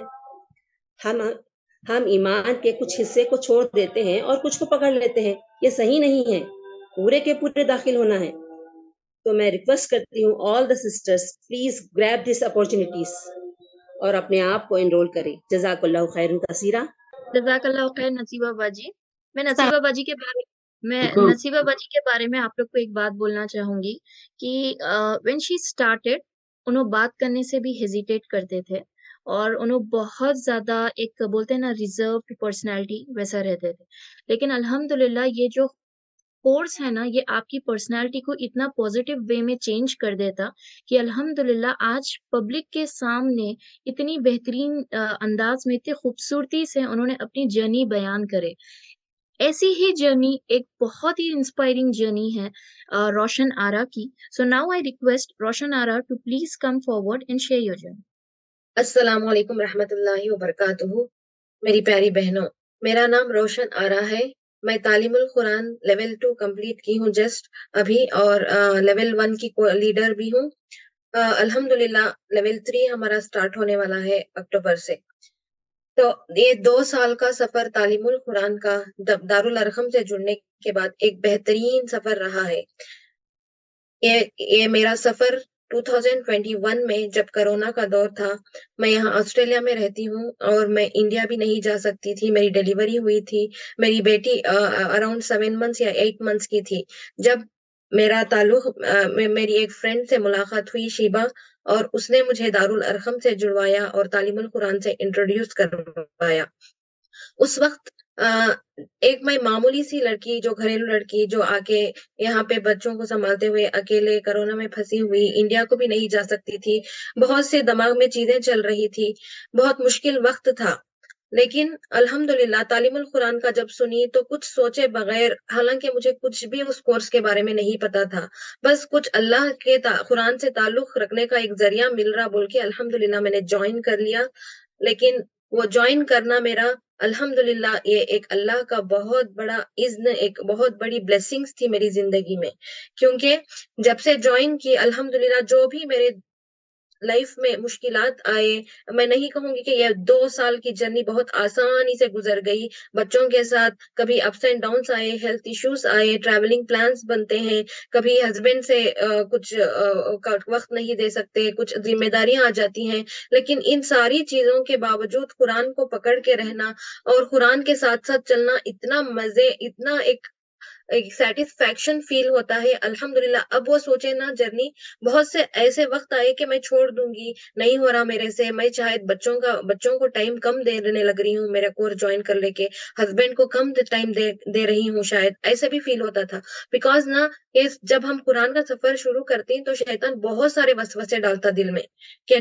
ہم ایمان کے کچھ حصے کو چھوڑ دیتے ہیں اور کچھ کو پکڑ لیتے ہیں. یہ صحیح نہیں ہے، پورے کے پورے داخل ہونا ہے. تو میں ریکویسٹ کرتی ہوں آل دا سسٹرز پلیز گریب دس اپورچونیٹیز اور اپنے آپ کو انرول کریں. جزاک اللہ خیر کثیرہ. جزاک اللہ خیر نصیبہ باجی. میں نصیبہ باجی کے بارے میں آپ لوگ کو ایک بات بولنا چاہوں گی کہ وین شی اسٹارٹیڈ انہوں بات کرنے سے بھی ہیزیٹیٹ کرتے تھے، اور انہوں بہت زیادہ ایک بولتے ہیں نا ریزرو پرسنالٹی ویسا رہتے تھے. لیکن الحمدللہ یہ جو کورس ہے نا، یہ آپ کی پرسنالٹی کو اتنا پازیٹیو وے میں چینج کر دیتا کہ الحمدللہ آج پبلک کے سامنے اتنی بہترین انداز میں اتنی خوبصورتی سے انہوں نے اپنی جرنی بیان کرے. ایسی ہی جرنی ایک بہت ہی انسپائرنگ جرنی ہے روشن آرا کی. So now I request Roshan Ara to please come forward and share your journey. السلام علیکم رحمۃ اللہ وبرکاتہ. میری پیاری بہنوں، میرا نام روشن آرا ہے. میں تعلیم القرآن لیول 2 کمپلیٹ کی ہوں جسٹ ابھی، اور لیول 1 کی لیڈر بھی ہوں. الحمدللہ لیول 3 ہمارا سٹارٹ ہونے والا ہے اکتوبر سے. تو یہ 2 سال کا سفر تعلیم القرآن کا دارالارقم سے جڑنے کے بعد ایک بہترین سفر رہا ہے. یہ میرا سفر 2021 میں جب کرونا کا دور تھا، میں یہاں آسٹریلیا میں رہتی ہوں اور میں انڈیا بھی نہیں جا سکتی تھی. میری ڈیلیوری ہوئی تھی، میری بیٹی اراؤنڈ 7 منتھس یا 8 منتھس کی تھی. جب میرا تعلق میری ایک فرینڈ سے ملاقات ہوئی شیبہ، اور اس نے مجھے دارالارقم سے جڑوایا اور تعلیم القرآن سے انٹروڈیوس کروایا. اس وقت ایک میں معمولی سی لڑکی، جو گھریلو لڑکی جو آ کے یہاں پہ بچوں کو سنبھالتے ہوئے اکیلے کرونا میں پھنسی ہوئی، انڈیا کو بھی نہیں جا سکتی تھی، بہت سے دماغ میں چیزیں چل رہی تھی، بہت مشکل وقت تھا. لیکن الحمدللہ تعلیم القرآن کا جب سنی تو کچھ سوچے بغیر، حالانکہ مجھے کچھ بھی اس کورس کے بارے میں نہیں پتا تھا، بس کچھ اللہ کے قرآن سے تعلق رکھنے کا ایک ذریعہ مل رہا بول کے الحمدللہ میں نے جوائن کر لیا. لیکن وہ جوائن کرنا میرا الحمدللہ یہ ایک اللہ کا بہت بڑا اذن، ایک بہت بڑی بلیسنگز تھی میری زندگی میں. کیونکہ جب سے جوائن کی الحمدللہ جو بھی میرے لائف میں مشکلات آئے، میں نہیں کہوں گی کہ یہ 2 سال کی جرنی بہت آسانی سے گزر گئی. بچوں کے ساتھ کبھی اپس اینڈ ڈاؤنس آئے، ہیلتھ ایشوز آئے، ٹریولنگ پلانس بنتے ہیں، کبھی ہسبینڈ سے کچھ وقت نہیں دے سکتے، کچھ ذمہ داریاں آ جاتی ہیں. لیکن ان ساری چیزوں کے باوجود قرآن کو پکڑ کے رہنا اور قرآن کے ساتھ ساتھ چلنا اتنا مزے، اتنا ایک سیٹسفیکشن فیل ہوتا ہے الحمدللہ. اب وہ سوچے نا جرنی، بہت سے ایسے وقت آئے کہ میں چھوڑ دوں گی، نہیں ہو رہا میرے سے، میں شاید بچوں کو ٹائم کم دینے لگ رہی ہوں میرا کورس جوائن کر لے کے، ہسبینڈ کو کم ٹائم دے رہی ہوں، شاید ایسے بھی فیل ہوتا تھا. بیکاز نا جب ہم قرآن کا سفر شروع کرتے ہیں تو شیطان بہت سارے وسوسے ڈالتا دل میں کہ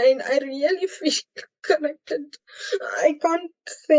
And I really feel connected. I can't say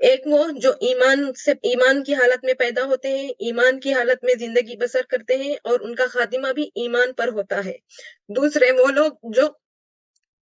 ایک وہ جو ایمان کی حالت میں پیدا ہوتے ہیں، ایمان کی حالت میں زندگی بسر کرتے ہیں اور ان کا خاتمہ بھی ایمان پر ہوتا ہے. دوسرے وہ لوگ جو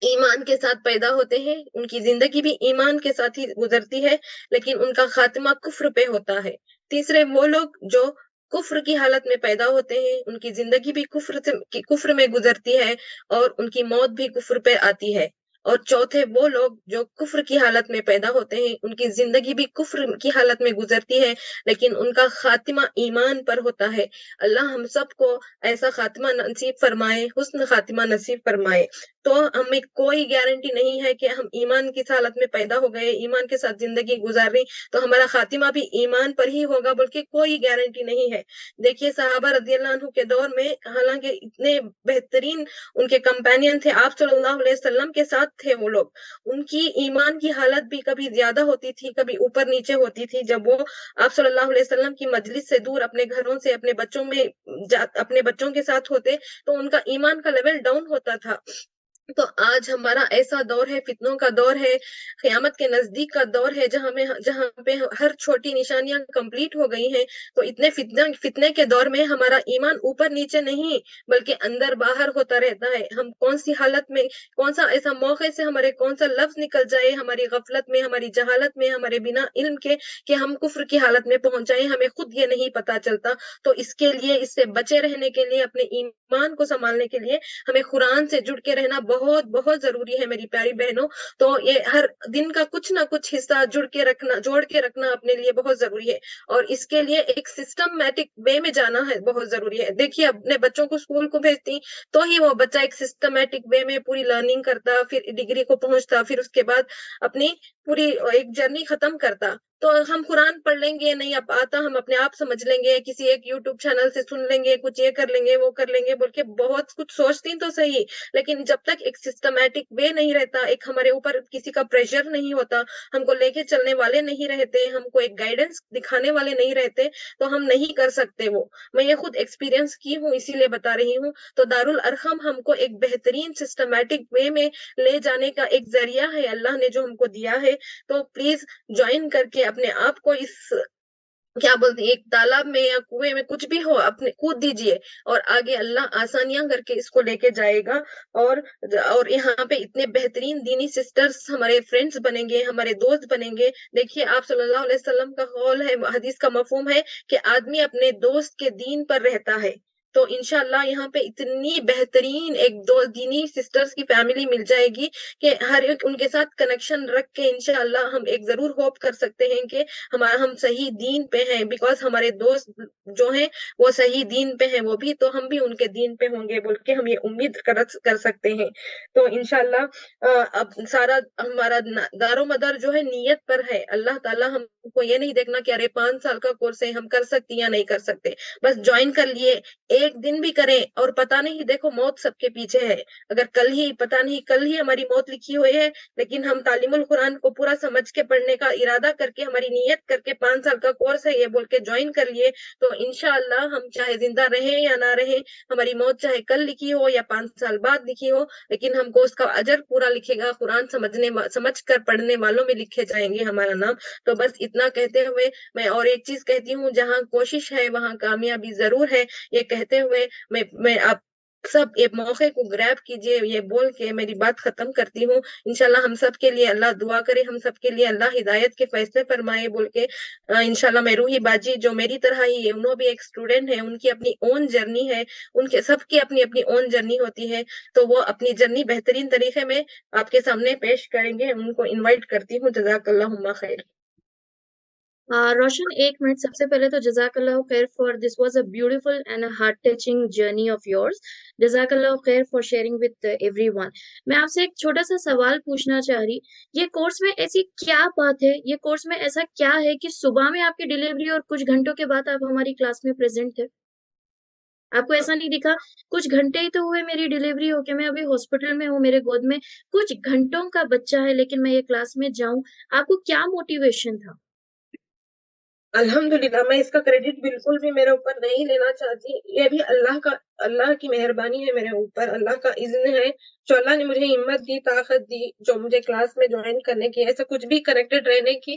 ایمان کے ساتھ پیدا ہوتے ہیں، ان کی زندگی بھی ایمان کے ساتھ ہی گزرتی ہے لیکن ان کا خاتمہ کفر پہ ہوتا ہے. تیسرے وہ لوگ جو کفر کی حالت میں پیدا ہوتے ہیں، ان کی زندگی بھی کفر میں گزرتی ہے اور ان کی موت بھی کفر پہ آتی ہے. اور چوتھے وہ لوگ جو کفر کی حالت میں پیدا ہوتے ہیں، ان کی زندگی بھی کفر کی حالت میں گزرتی ہے لیکن ان کا خاتمہ ایمان پر ہوتا ہے. اللہ ہم سب کو ایسا خاتمہ نصیب فرمائے، حسن خاتمہ نصیب فرمائے. تو ہمیں کوئی گارنٹی نہیں ہے کہ ہم ایمان کی حالت میں پیدا ہو گئے، ایمان کے ساتھ زندگی گزار رہی تو ہمارا خاتمہ بھی ایمان پر ہی ہوگا، بلکہ کوئی گارنٹی نہیں ہے. دیکھیے صحابہ رضی اللہ عنہ کے دور میں حالانکہ اتنے بہترین ان کے کمپینین تھے، آپ صلی اللہ علیہ وسلم کے ساتھ تھے وہ لوگ، ان کی ایمان کی حالت بھی کبھی زیادہ ہوتی تھی، کبھی اوپر نیچے ہوتی تھی. جب وہ آپ صلی اللہ علیہ وسلم کی مجلس سے دور اپنے گھروں سے اپنے بچوں کے ساتھ ہوتے تو ان کا ایمان کا لیول ڈاؤن ہوتا تھا. تو آج ہمارا ایسا دور ہے، فتنوں کا دور ہے، قیامت کے نزدیک کا دور ہے، جہاں پہ ہر چھوٹی نشانیاں کمپلیٹ ہو گئی ہیں. تو اتنے فتنے کے دور میں ہمارا ایمان اوپر نیچے نہیں بلکہ اندر باہر ہوتا رہتا ہے. ہم کون سی حالت میں، کون سا ایسا موقع سے ہمارے کون سا لفظ نکل جائے ہماری غفلت میں، ہماری جہالت میں، ہمارے بنا علم کے کہ ہم کفر کی حالت میں پہنچ جائیں، ہمیں خود یہ نہیں پتا چلتا. تو اس کے لیے، اس سے بچے رہنے کے لیے، اپنے ایمان کو سنبھالنے کے لیے ہمیں قرآن سے جڑ کے رہنا بہت بہت ضروری ہے میری پیاری بہنوں. تو یہ ہر دن کا کچھ نہ کچھ حصہ جوڑ کے رکھنا اپنے لیے بہت ضروری ہے اور اس کے لیے ایک سسٹمیٹک وے میں جانا ہے بہت ضروری ہے. دیکھیے اپنے بچوں کو اسکول کو بھیجتی تو ہی وہ بچہ ایک سسٹمیٹک وے میں پوری لرننگ کرتا، پھر ڈگری کو پہنچتا، پھر اس کے بعد اپنی پوری ایک جرنی ختم کرتا. تو ہم قرآن پڑھ لیں گے، نہیں اب آتا ہم اپنے آپ سمجھ لیں گے، کسی ایک یوٹیوب چینل سے سن لیں گے، کچھ یہ کر لیں گے وہ کر لیں گے بول کے بہت کچھ سوچتی تو صحیح، لیکن جب تک ایک سسٹمیٹک وے نہیں رہتا، ایک ہمارے اوپر کسی کا پریشر نہیں ہوتا، ہم کو لے کے چلنے والے نہیں رہتے، ہم کو ایک گائیڈنس دکھانے والے نہیں رہتے تو ہم نہیں کر سکتے. وہ میں یہ خود ایکسپیرینس کی ہوں اسی لیے بتا رہی ہوں. تو دارالارقم ہم کو ایک بہترین سسٹمیٹک وے میں لے جانے کا ایک ذریعہ ہے اللہ نے جو ہم کو دیا ہے. تو پلیز جوائن کر کے اپنے آپ کو اس کیا بولتے ایک تالاب میں یا کنویں میں کچھ بھی ہو اپنے کود دیجئے اور آگے اللہ آسانیاں کر کے اس کو لے کے جائے گا. اور یہاں پہ اتنے بہترین دینی سسٹرز ہمارے فرینڈز بنیں گے، ہمارے دوست بنیں گے. دیکھیے آپ صلی اللہ علیہ وسلم کا قول ہے، حدیث کا مفہوم ہے کہ آدمی اپنے دوست کے دین پر رہتا ہے. تو انشاءاللہ یہاں پہ اتنی بہترین ایک دو دینی سسٹرز کی فیملی مل جائے گی کہ ہر ایک ان کے ساتھ کنیکشن رکھ کے انشاءاللہ ہم ایک ضرور ہوپ کر سکتے ہیں کہ ہم صحیح دین پہ ہیں، بیکاز ہمارے دوست جو ہیں وہ صحیح دین پہ ہیں، وہ بھی تو ہم بھی ان کے دین پہ ہوں گے بول کے ہم یہ امید کر سکتے ہیں. تو انشاءاللہ اب سارا ہمارا دار و مدار جو ہے نیت پر ہے. اللہ تعالیٰ ہم کو یہ نہیں دیکھنا کہ ارے 5 سال کا کورس ہے ہم کر سکتے یا نہیں کر سکتے، بس جوائن کر لیے، ایک دن بھی کریں اور پتہ نہیں، دیکھو موت سب کے پیچھے ہے. اگر کل ہی ہماری موت لکھی ہوئی ہے لیکن ہم تعلیم القرآن کو پورا سمجھ کے پڑھنے کا ارادہ کر کے ہماری نیت کر کے 5 سال کا کورس ہے یہ بول کے جوائن کر لیے تو انشاءاللہ ہم چاہے زندہ رہیں یا نہ رہیں، ہماری موت چاہے کل لکھی ہو یا 5 سال بعد لکھی ہو، لیکن ہم کو اس کا اجر پورا لکھے گا. قرآن سمجھ کر پڑھنے والوں میں لکھے جائیں گے ہمارا نام. تو بس اتنا کہتے ہوئے میں اور ایک چیز کہتی ہوں، جہاں کوشش ہے وہاں کامیابی ضرور ہے. یہ کہتے ہوئے میں آپ سب یہ موقع کو گریب کیجئے، یہ بول کے میری بات ختم کرتی ہوں. انشاءاللہ ہم سب کے لیے اللہ دعا کرے، ہم سب کے لیے اللہ ہدایت کے فیصلے فرمائے بول کے انشاءاللہ میں روحی باجی جو میری طرح ہی ہے، انہوں بھی ایک اسٹوڈنٹ ہے، ان کی اپنی اون جرنی ہے، ان کے سب کی اپنی اپنی اون جرنی ہوتی ہے، تو وہ اپنی جرنی بہترین طریقے میں آپ کے سامنے پیش کریں گے. ان کو انوائٹ کرتی ہوں. جزاک اللہ خیر. روشن ایک منٹ، سب سے پہلے تو جزاک اللہ خیر for this was a beautiful and heart touching journey of yours. جزاک اللہ خیر for sharing with every one. میں آپ سے ایک چھوٹا سا سوال پوچھنا چاہ رہی، یہ کورس میں ایسی کیا بات ہے، یہ کورس میں ایسا کیا ہے کہ صبح میں آپ کی ڈلیوری اور کچھ گھنٹوں کے بعد آپ ہماری کلاس میں پریزنٹ تھے؟ آپ کو ایسا نہیں دکھا کچھ گھنٹے ہی تو ہوئے میری ڈلیوری ہو کے، میں ابھی ہاسپٹل میں ہوں، میرے گود میں کچھ گھنٹوں کا بچہ ہے لیکن میں یہ کلاس میں جاؤں؟ آپ کو کیا موٹیویشن تھا؟ الحمدللہ میں اس کا کریڈٹ بالکل بھی میرے اوپر نہیں لینا چاہتی، یہ بھی اللہ کی مہربانی ہے میرے اوپر، اللہ کا اذن ہے جو اللہ نے مجھے ہمت دی، طاقت دی، جو مجھے کلاس میں جوائن کرنے کی، ایسا کچھ بھی کنیکٹڈ رہنے کی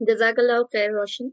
Jazakallah khair, Roshan.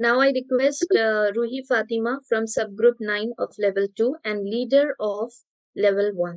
Now I request Ruhi Fatima from subgroup 9 of level 2 and leader of level 1.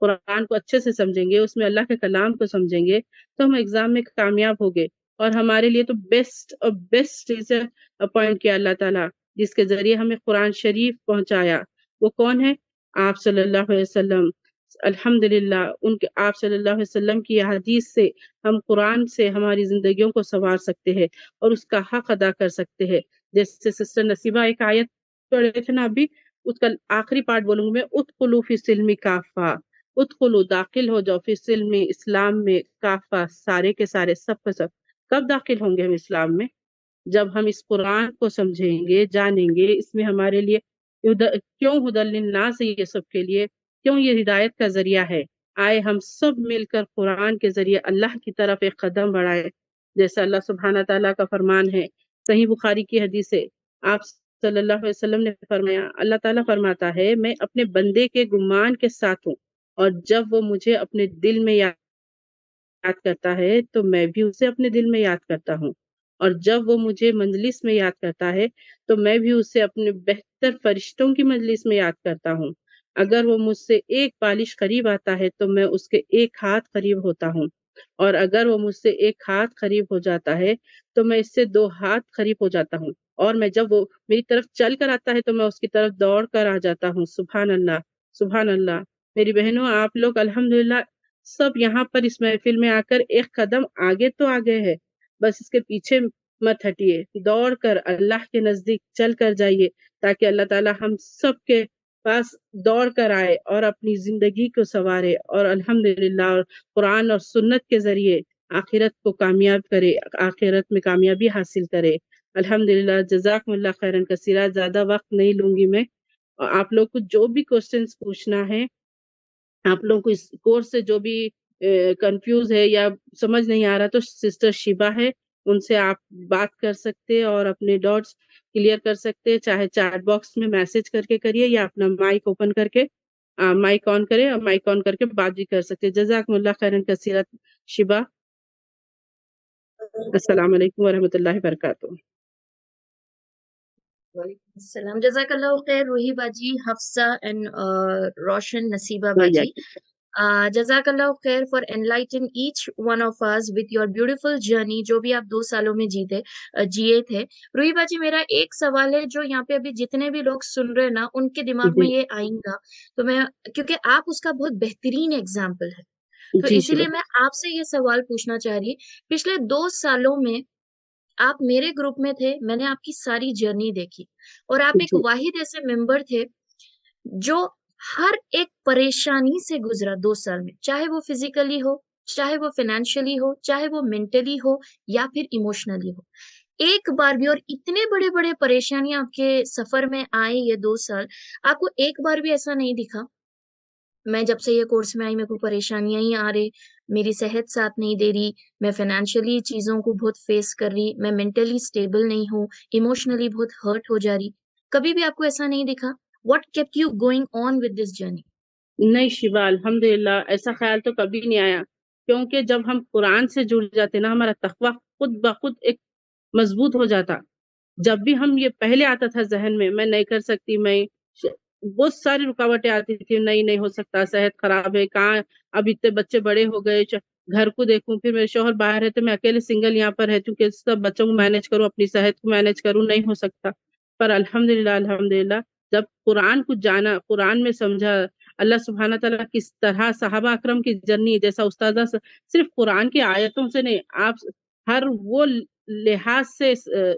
قرآن کو اچھے سے سمجھیں گے، اس میں اللہ کے کلام کو سمجھیں گے تو ہم ایگزام میں کامیاب ہوں گے. اور ہمارے لیے تو بیسٹ اور بیسٹ ٹیچر اپوائنٹ کیا اللہ تعالیٰ، جس کے ذریعے ہمیں قرآن شریف پہنچایا. وہ کون ہے؟ آپ صلی اللہ علیہ وسلم. الحمدللہ آپ صلی اللہ علیہ وسلم کی حدیث سے ہم قرآن سے ہماری زندگیوں کو سنوار سکتے ہیں اور اس کا حق ادا کر سکتے ہیں. جیسے سسٹر نصیبہ ایک آیت پڑھے تھے نا ابھی، اس کا آخری پارٹ بولوں گی میں، ادخلوا فی السلم کافہ. ادخلوا، داخل ہو جاؤ، فی السلم، اسلام میں، کافہ، سارے کے سارے، سب کے سب. کب داخل ہوں گے ہم اسلام میں؟ جب ہم اس قرآن کو سمجھیں گے، جانیں گے، اس میں ہمارے لیے کیوں ہدی للناس ہے، یہ سب کے لیے کیوں یہ ہدایت کا ذریعہ ہے. آئے ہم سب مل کر قرآن کے ذریعے اللہ کی طرف ایک قدم بڑھائے. جیسا اللہ سبحانہ تعالیٰ کا فرمان ہے، صحیح بخاری کی حدیث ہے، آپ صلی اللہ علیہ وسلم نے فرمایا، اللہ تعالیٰ فرماتا ہے، میں اپنے بندے کے گمان کے ساتھ ہوں، اور جب وہ مجھے اپنے دل میں یاد کرتا ہے تو میں بھی اسے اپنے دل میں یاد کرتا ہوں، اور جب وہ مجھے مجلس میں یاد کرتا ہے تو میں بھی اسے اپنے بہتر فرشتوں کی مجلس میں یاد کرتا ہوں. اگر وہ مجھ سے ایک بالش قریب آتا ہے تو میں اس کے ایک ہاتھ قریب ہوتا ہوں، اور اگر وہ مجھ سے ایک ہاتھ قریب ہو جاتا ہے تو میں اس سے 2 ہاتھ قریب ہو جاتا ہوں، اور میں جب وہ میری طرف چل کر آتا ہے تو میں اس کی طرف دوڑ کر آ جاتا ہوں. سبحان اللہ، سبحان اللہ. میری بہنوں، آپ لوگ الحمدللہ سب یہاں پر اس محفل میں آ کر ایک قدم آگے تو آگے ہے، بس اس کے پیچھے مت ہٹیے، دوڑ کر اللہ کے نزدیک چل کر جائیے، تاکہ اللہ تعالی ہم سب کے پاس دوڑ کر آئے اور اپنی زندگی کو سنوارے، اور الحمدللہ قرآن اور سنت کے ذریعے آخرت کو کامیاب کرے، آخرت میں کامیابی حاصل کرے. الحمدللہ. جزاکم اللہ خیرن کثیرہ. زیادہ وقت نہیں لوں گی میں. آپ لوگ کو جو بھی کوسچنس پوچھنا ہے، آپ لوگوں کو اس کورس سے جو بھی کنفیوز ہے یا سمجھ نہیں آ رہا، تو سسٹر شیبہ ہے، ان سے آپ بات کر سکتے اور اپنے ڈاؤٹس کلیئر کر سکتے، چاہے چیٹ باکس میں میسج کر کے کریے یا اپنا مائک اوپن کر کے مائک آن کرے اور مائک آن کر کے بات بھی کر سکتے. جزاکم اللہ خیرن کثیرہ شیبہ. السلام علیکم ورحمۃ اللہ وبرکاتہ. وعلیکم السلام. جزاک اللہ خیر روحی باجی, حفصہ اینڈ روشن نصیبہ باجی. جزاک اللہ خیر for enlighten each one of us with your beautiful journey, جو بھی آپ 2 سالوں میں جیے تھے. روحی باجی, میرا ایک سوال ہے جو یہاں پہ ابھی جتنے بھی لوگ سن رہے ہیں نا, ان کے دماغ میں یہ آئیں گا, تو میں, کیونکہ آپ اس کا بہت بہترین اگزامپل ہے, تو اسی لیے میں آپ سے یہ سوال پوچھنا چاہ رہی. پچھلے 2 سالوں میں آپ میرے گروپ میں تھے, میں نے آپ کی ساری جرنی دیکھی, اور آپ ایک واحد ایسے ممبر تھے جو ہر ایک پریشانی سے گزرا 2 سال میں, چاہے وہ فزیکلی ہو, چاہے وہ فائنینشلی ہو, چاہے وہ مینٹلی ہو یا پھر ایموشنلی ہو. ایک بار بھی, اور اتنے بڑے بڑے پریشانیاں آپ کے سفر میں آئیں یہ 2 سال, آپ کو ایک بار بھی ایسا نہیں دکھا میں جب سے یہ کورس میں آئی میرے کو پریشانیاں ہی آ رہی, میری صحت ساتھ نہیں دے رہی, میں فائنینشلی چیزوں کو بہت فیس کر رہی, میں مینٹلی اسٹیبل نہیں ہوں, ایموشنلی بہت ہرٹ ہو جا رہی, کبھی بھی آپ کو ایسا نہیں دکھا؟ What kept you going on with this journey? نہیں شیبہ, الحمدللہ ایسا خیال تو کبھی نہیں آیا, کیونکہ جب ہم قرآن سے جڑ جاتے نا, ہمارا تقویٰ خود بخود ایک مضبوط ہو جاتا. جب بھی ہم یہ پہلے آتا تھا ذہن میں نہیں کر سکتی, میں بہت ساری رکاوٹیں آتی تھی, نہیں ہو سکتا, صحت خراب ہے, کہاں اب اتنے بچے بڑے ہو گئے, گھر کو دیکھوں, پھر میرے شوہر باہر ہے تو میں اکیلے سنگل یہاں پر رہتی ہوں کہ سب بچوں کو مینج کروں, اپنی صحت کو مینج کروں, نہیں ہو سکتا. پر الحمدللہ جب قرآن کو جانا, قرآن میں سمجھا, اللہ سبحانہ تعالیٰ کس طرح صحابہ اکرم کی جرنی, جیسا استاذہ صرف قرآن کی آیتوں سے نہیں, آپ ہر وہ لحاظ سے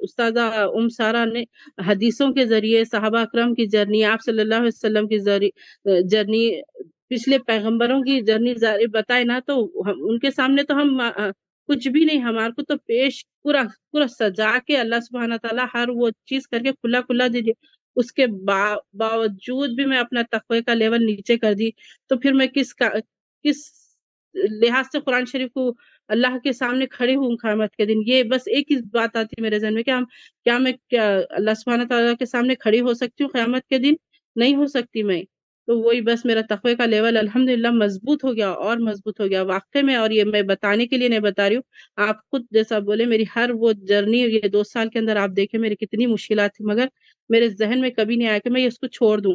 استاذہ سارا نے حدیثوں کے ذریعے صحابہ اکرم کی جرنی, آپ صلی اللہ علیہ وسلم کی جرنی, پچھلے پیغمبروں کی جرنی بتائے نا, تو ان کے سامنے تو ہم کچھ بھی نہیں, ہمارے کو تو پیش پورا سجا کے اللہ سبحانہ تعالیٰ ہر وہ چیز کر کے کھلا دیجیے. اس کے باوجود بھی میں اپنا تقوی کا لیول نیچے کر دی, تو پھر میں کس لحاظ سے قرآن شریف کو اللہ کے سامنے کھڑے ہوں قیامت کے دن. یہ بس ایک ہی بات آتی میرے ذہن میں کہ میں اللہ سبحانہ تعالیٰ کے سامنے کھڑی ہو سکتی ہوں قیامت کے دن؟ نہیں ہو سکتی میں. تو وہی بس میرا تقوی کا لیول الحمدللہ مضبوط ہو گیا اور مضبوط ہو گیا واقعی میں. اور یہ میں بتانے کے لیے نہیں بتا رہی ہوں, آپ خود جیسا بولے, میری ہر وہ جرنی یہ 2 سال کے اندر آپ دیکھیں میری کتنی مشکلات تھی, مگر میرے ذہن میں کبھی نہیں آیا کہ میں اس کو چھوڑ دوں.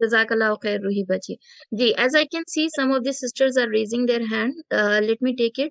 Jazakallah khair, Ruhi Bachi. Ji, as I can see, some of the sisters are raising their hand. Let me take it.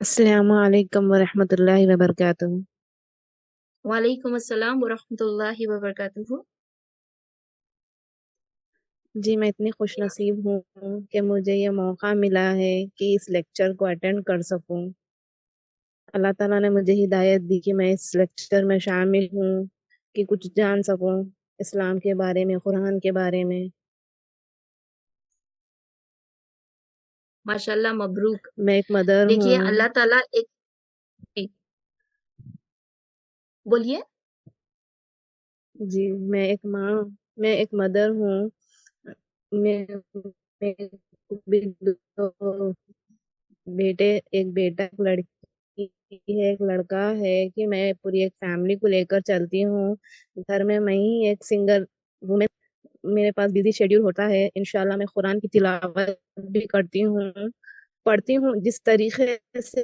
السلام علیکم ورحمۃ اللہ وبرکاتہ. وعلیکم السلام ورحمۃ اللہ وبرکاتہ. جی میں اتنی خوش نصیب ہوں کہ مجھے یہ موقع ملا ہے کہ اس لیکچر کو اٹینڈ کر سکوں. اللہ تعالیٰ نے مجھے ہدایت دی کہ میں اس لیکچر میں شامل ہوں کہ کچھ جان سکوں اسلام کے بارے میں، قرآن کے بارے میں. ماشاء اللہ، مبروک. میں ایک مدر دیکھیے ہوں. اللہ تعالیٰ ایک بولیے. جی میں ایک مدر ہوں. میں بھی دو بیٹے، ایک بیٹا ایک لڑکی ہے، ایک لڑکا ہے کہ میں پوری ایک فیملی کو لے کر چلتی ہوں. گھر میں ہی ایک سنگل وومن. میرے پاس بزی شیڈیول ہوتا ہے. انشاءاللہ میں قرآن کی تلاوت بھی کرتی ہوں، پڑھتی ہوں. جس طریقے سے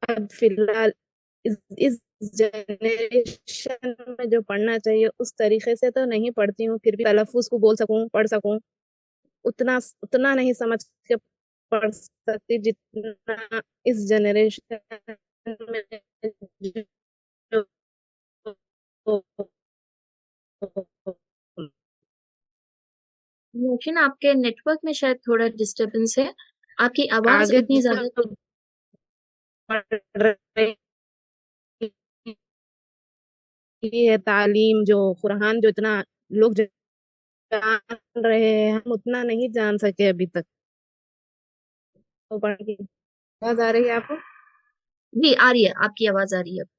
اب فی الحال اس جنریشن میں جو پڑھنا چاہیے اس طریقے سے تو نہیں پڑھتی ہوں، پھر بھی تلفظ کو بول سکوں، پڑھ سکوں. اتنا نہیں سمجھ کے پڑھ سکتی جتنا اس جنریشن میں لیکن آپ کے نیٹ ورک میں شاید تھوڑا ڈسٹربنس ہے. آپ کی آواز آگے اتنی زیادہ پڑھ رہی ہے. تعلیم جو قرآن جو اتنا لوگ جان رہے ہیں، ہم اتنا نہیں جان سکے ابھی تک. تو پڑھ کے آواز آ رہی ہے آپ کو؟ جی آ رہی ہے، آپ کی آواز آ رہی ہے.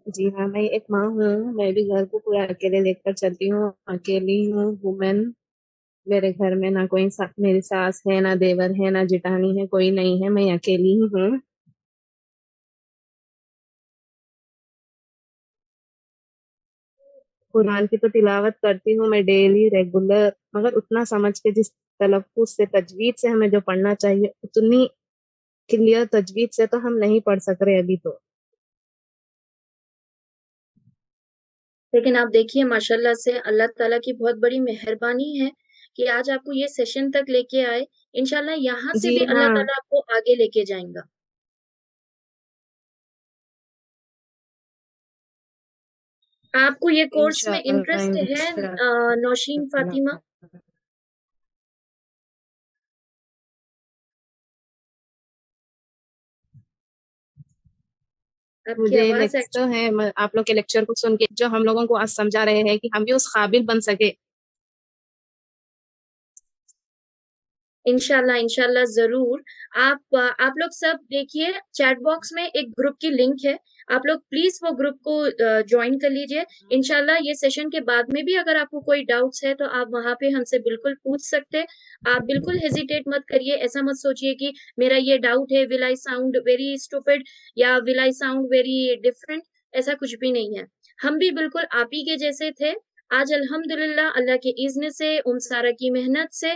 جی ہاں، میں ایک ماں ہوں. میں بھی گھر کو پورا اکیلے لے کر چلتی ہوں. اکیلی ہوں وومن. میرے گھر میں نہ کوئی میری ساس ہے، نہ دیور ہے، نہ جٹانی ہے، کوئی نہیں ہے. میں اکیلی ہی ہوں. قرآن کی تو تلاوت کرتی ہوں میں ڈیلی ریگولر، مگر اتنا سمجھ کے جس تلفظ سے تجوید سے ہمیں جو پڑھنا چاہیے اتنی کلیئر تجوید سے تو ہم نہیں پڑھ سک رہے ابھی تو. لیکن آپ دیکھیے ماشاء اللہ سے اللہ تعالیٰ کی بہت بڑی مہربانی ہے کہ آج آپ کو یہ سیشن تک لے کے آئے. انشاءاللہ یہاں سے جی بھی اللہ ہاں، تعالیٰ آپ کو آگے لے کے جائیں گا. آپ کو یہ کورس میں انشاءاللہ انٹرسٹ ہے انشاءاللہ. نوشین فاطمہ؟ آپ کی مجھے آواز نیکسٹ ہے آپ لوگ کے لیکچر کو سن کے جو ہم لوگوں کو آج سمجھا رہے ہیں کہ ہم بھی اس قابل بن سکے. انشاءاللہ ضرور. آپ لوگ سب دیکھیے چیٹ باکس میں ایک گروپ کی لنک ہے. آپ لوگ پلیز وہ گروپ کو جوائن کر لیجئے. انشاءاللہ یہ سیشن کے بعد میں بھی اگر آپ کو کوئی ڈاؤٹس ہے تو آپ وہاں پہ ہم سے بالکل پوچھ سکتے. آپ بالکل ہیزیٹیٹ مت کریے. ایسا مت سوچئے کہ میرا یہ ڈاؤٹ ہے، ول آئی ساؤنڈ ویری اسٹوپڈ یا ول آئی ساؤنڈ ویری ڈفرنٹ. ایسا کچھ بھی نہیں ہے. ہم بھی بالکل آپ ہی کے جیسے تھے. آج الحمدللہ اللہ کے اذن سے، سارا کی محنت سے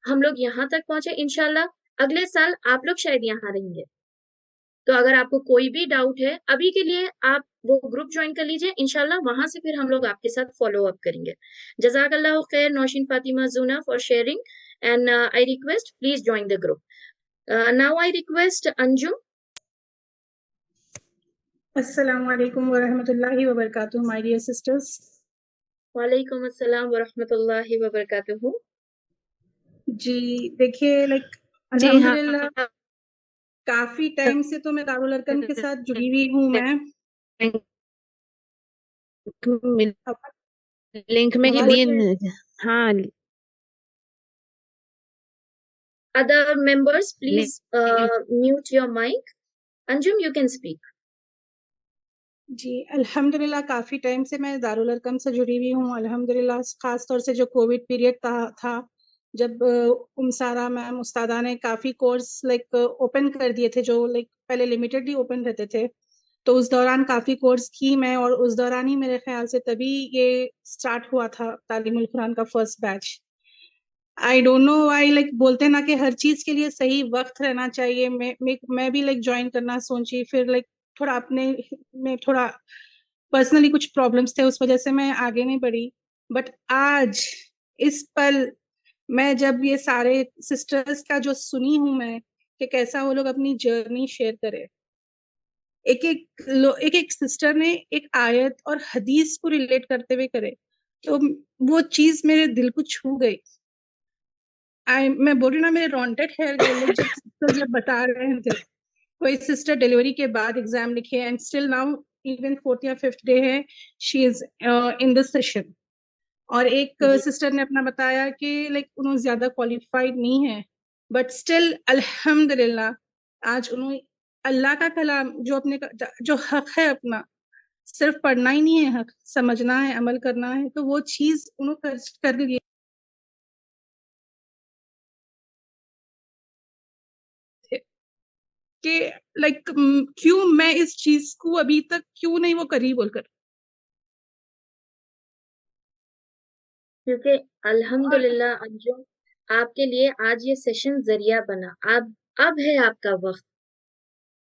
ہم لوگ یہاں تک پہنچے. انشاءاللہ اگلے سال آپ لوگ شاید یہاں رہیں گے. تو اگر آپ کو کوئی بھی ڈاؤٹ ہے ابھی کے لیے آپ وہ گروپ جوائن کر لیجئے. انشاءاللہ وہاں سے پھر ہم لوگ آپ کے ساتھ فالو اپ کریں گے. جزاک اللہ خیر Nausheen Fatima Zona for sharing and I request please join the group. Now I request Anjum. السلام علیکم ورحمۃ اللہ وبرکاتہ مائی ڈیئر سسٹرز. وعلیکم السلام ورحمۃ اللہ وبرکاتہ. جی دیکھیے جی ہاں، الحمدللہ کافی ٹائم سے تو میں دارالارقم کے ساتھ جڑی ہوئی ہوں. میں لنک میں ہی آواز دی. ہاں Other members please mute your mic. Anjum, you can speak. جی الحمدللہ کافی ٹائم سے میں دارالارقم سے جڑی ہوئی ہوں. الحمدللہ خاص طور سے جو کووڈ پیریڈ تھا جب سارا میم استادہ نے کافی کورس اوپن کر دیے تھے جو پہلے لمیٹڈلی اوپن رہتے تھے، تو اس دوران کافی کورس کی میں، اور اس دوران ہی میرے خیال سے تبھی یہ سٹارٹ ہوا تھا تعلیم القرآن کا first batch. I don't know why بولتے نا کہ ہر چیز کے لیے صحیح وقت رہنا چاہیے. میں بھی جوائن کرنا سوچی، پھر تھوڑا اپنے میں تھوڑا پرسنلی کچھ پرابلمس تھے، اس وجہ سے میں آگے نہیں بڑھی. بٹ آج اس پل میں جب یہ سارے سسٹرز کا جو سنی ہوں میں کہ کیسا وہ لوگ اپنی جرنی شیئر کرے, ایک سسٹر نے ایک آیت اور حدیث کو ریلیٹ کرتے ہوئے کرے, تو وہ چیز میرے دل کو چھو گئی. میں بول رہی ہوں نا, میرے رونٹے ٹھہر گئے لوگ جب سسٹر جب بتا رہے تھے. کوئی سسٹر ڈیلیوری کے بعد ایگزام لکھے and still now even 4th یا 5th ڈے ہے, شی از ان دس سیشن. اور ایک سسٹر نے اپنا بتایا کہ لائک انہوں زیادہ کوالیفائڈ نہیں ہے, بٹ اسٹل الحمد للہ آج انہوں اللہ کا کلام جو اپنے جو حق ہے اپنا, صرف پڑھنا ہی نہیں ہے, حق سمجھنا ہے, عمل کرنا ہے, تو وہ چیز انہوں کر لی کہ لائک کیوں میں اس چیز کو ابھی تک کیوں نہیں وہ کری بول کر. کیونکہ الحمدللہ انجم آپ کے لیے آج یہ سیشن ذریعہ بنا. اب ہے آپ کا وقت.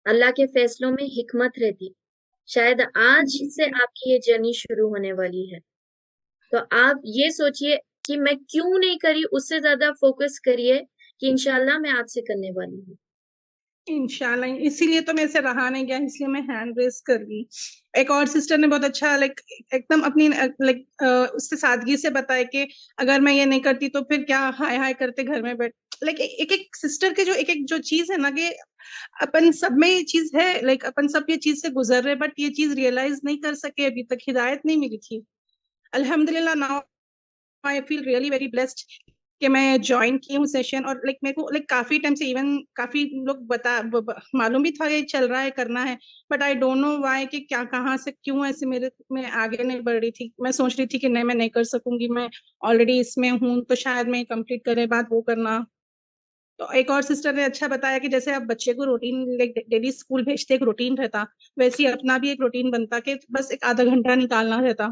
اللہ کے فیصلوں میں حکمت رہتی, شاید آج سے آپ کی یہ جرنی شروع ہونے والی ہے. تو آپ یہ سوچئے کہ میں کیوں نہیں کری, اس سے زیادہ فوکس کریے کہ انشاءاللہ میں آج سے کرنے والی ہوں. انشاءاللہ, اسی لیے تو میرے سے رہا نہیں گیا, اس لیے میں ہینڈ ریز کر دی. ایک اور سسٹر نے بہت اچھا لائک ایک دم اپنی لائک اس سے سادگی سے بتایا کہ اگر میں یہ نہیں کرتی تو پھر کیا ہائے ہائے کرتے گھر میں بیٹھ. لائک ایک سسٹر کے جو چیز ہے نا کہ اپن سب میں یہ چیز ہے, لائک اپن سب یہ چیز سے گزر رہے, بٹ یہ چیز ریئلائز نہیں کر سکے, ابھی تک ہدایت نہیں ملی تھی. الحمدللہ now I feel really very blessed کہ میں جوائن کی ہوں سیشن. اور لائک میرے کو لائک کافی ٹائم سے ایون کافی لوگ معلوم بھی تھا یہ چل رہا ہے, کرنا ہے, but I don't know why کہ کیا کہاں سے کیوں ایسے میں آگے نہیں بڑھ رہی تھی. میں سوچ رہی تھی کہ نہیں میں نہیں کر سکوں گی, میں آلریڈی اس میں ہوں تو شاید میں کمپلیٹ کرے بعد وہ کرنا. تو ایک اور سسٹر نے اچھا بتایا کہ جیسے آپ بچے کو روٹین لائک ڈیلی اسکول بھیجتے ایک روٹین رہتا, ویسے ہی اپنا بھی ایک روٹین بنتا کہ بس ایک آدھا گھنٹہ نکالنا رہتا.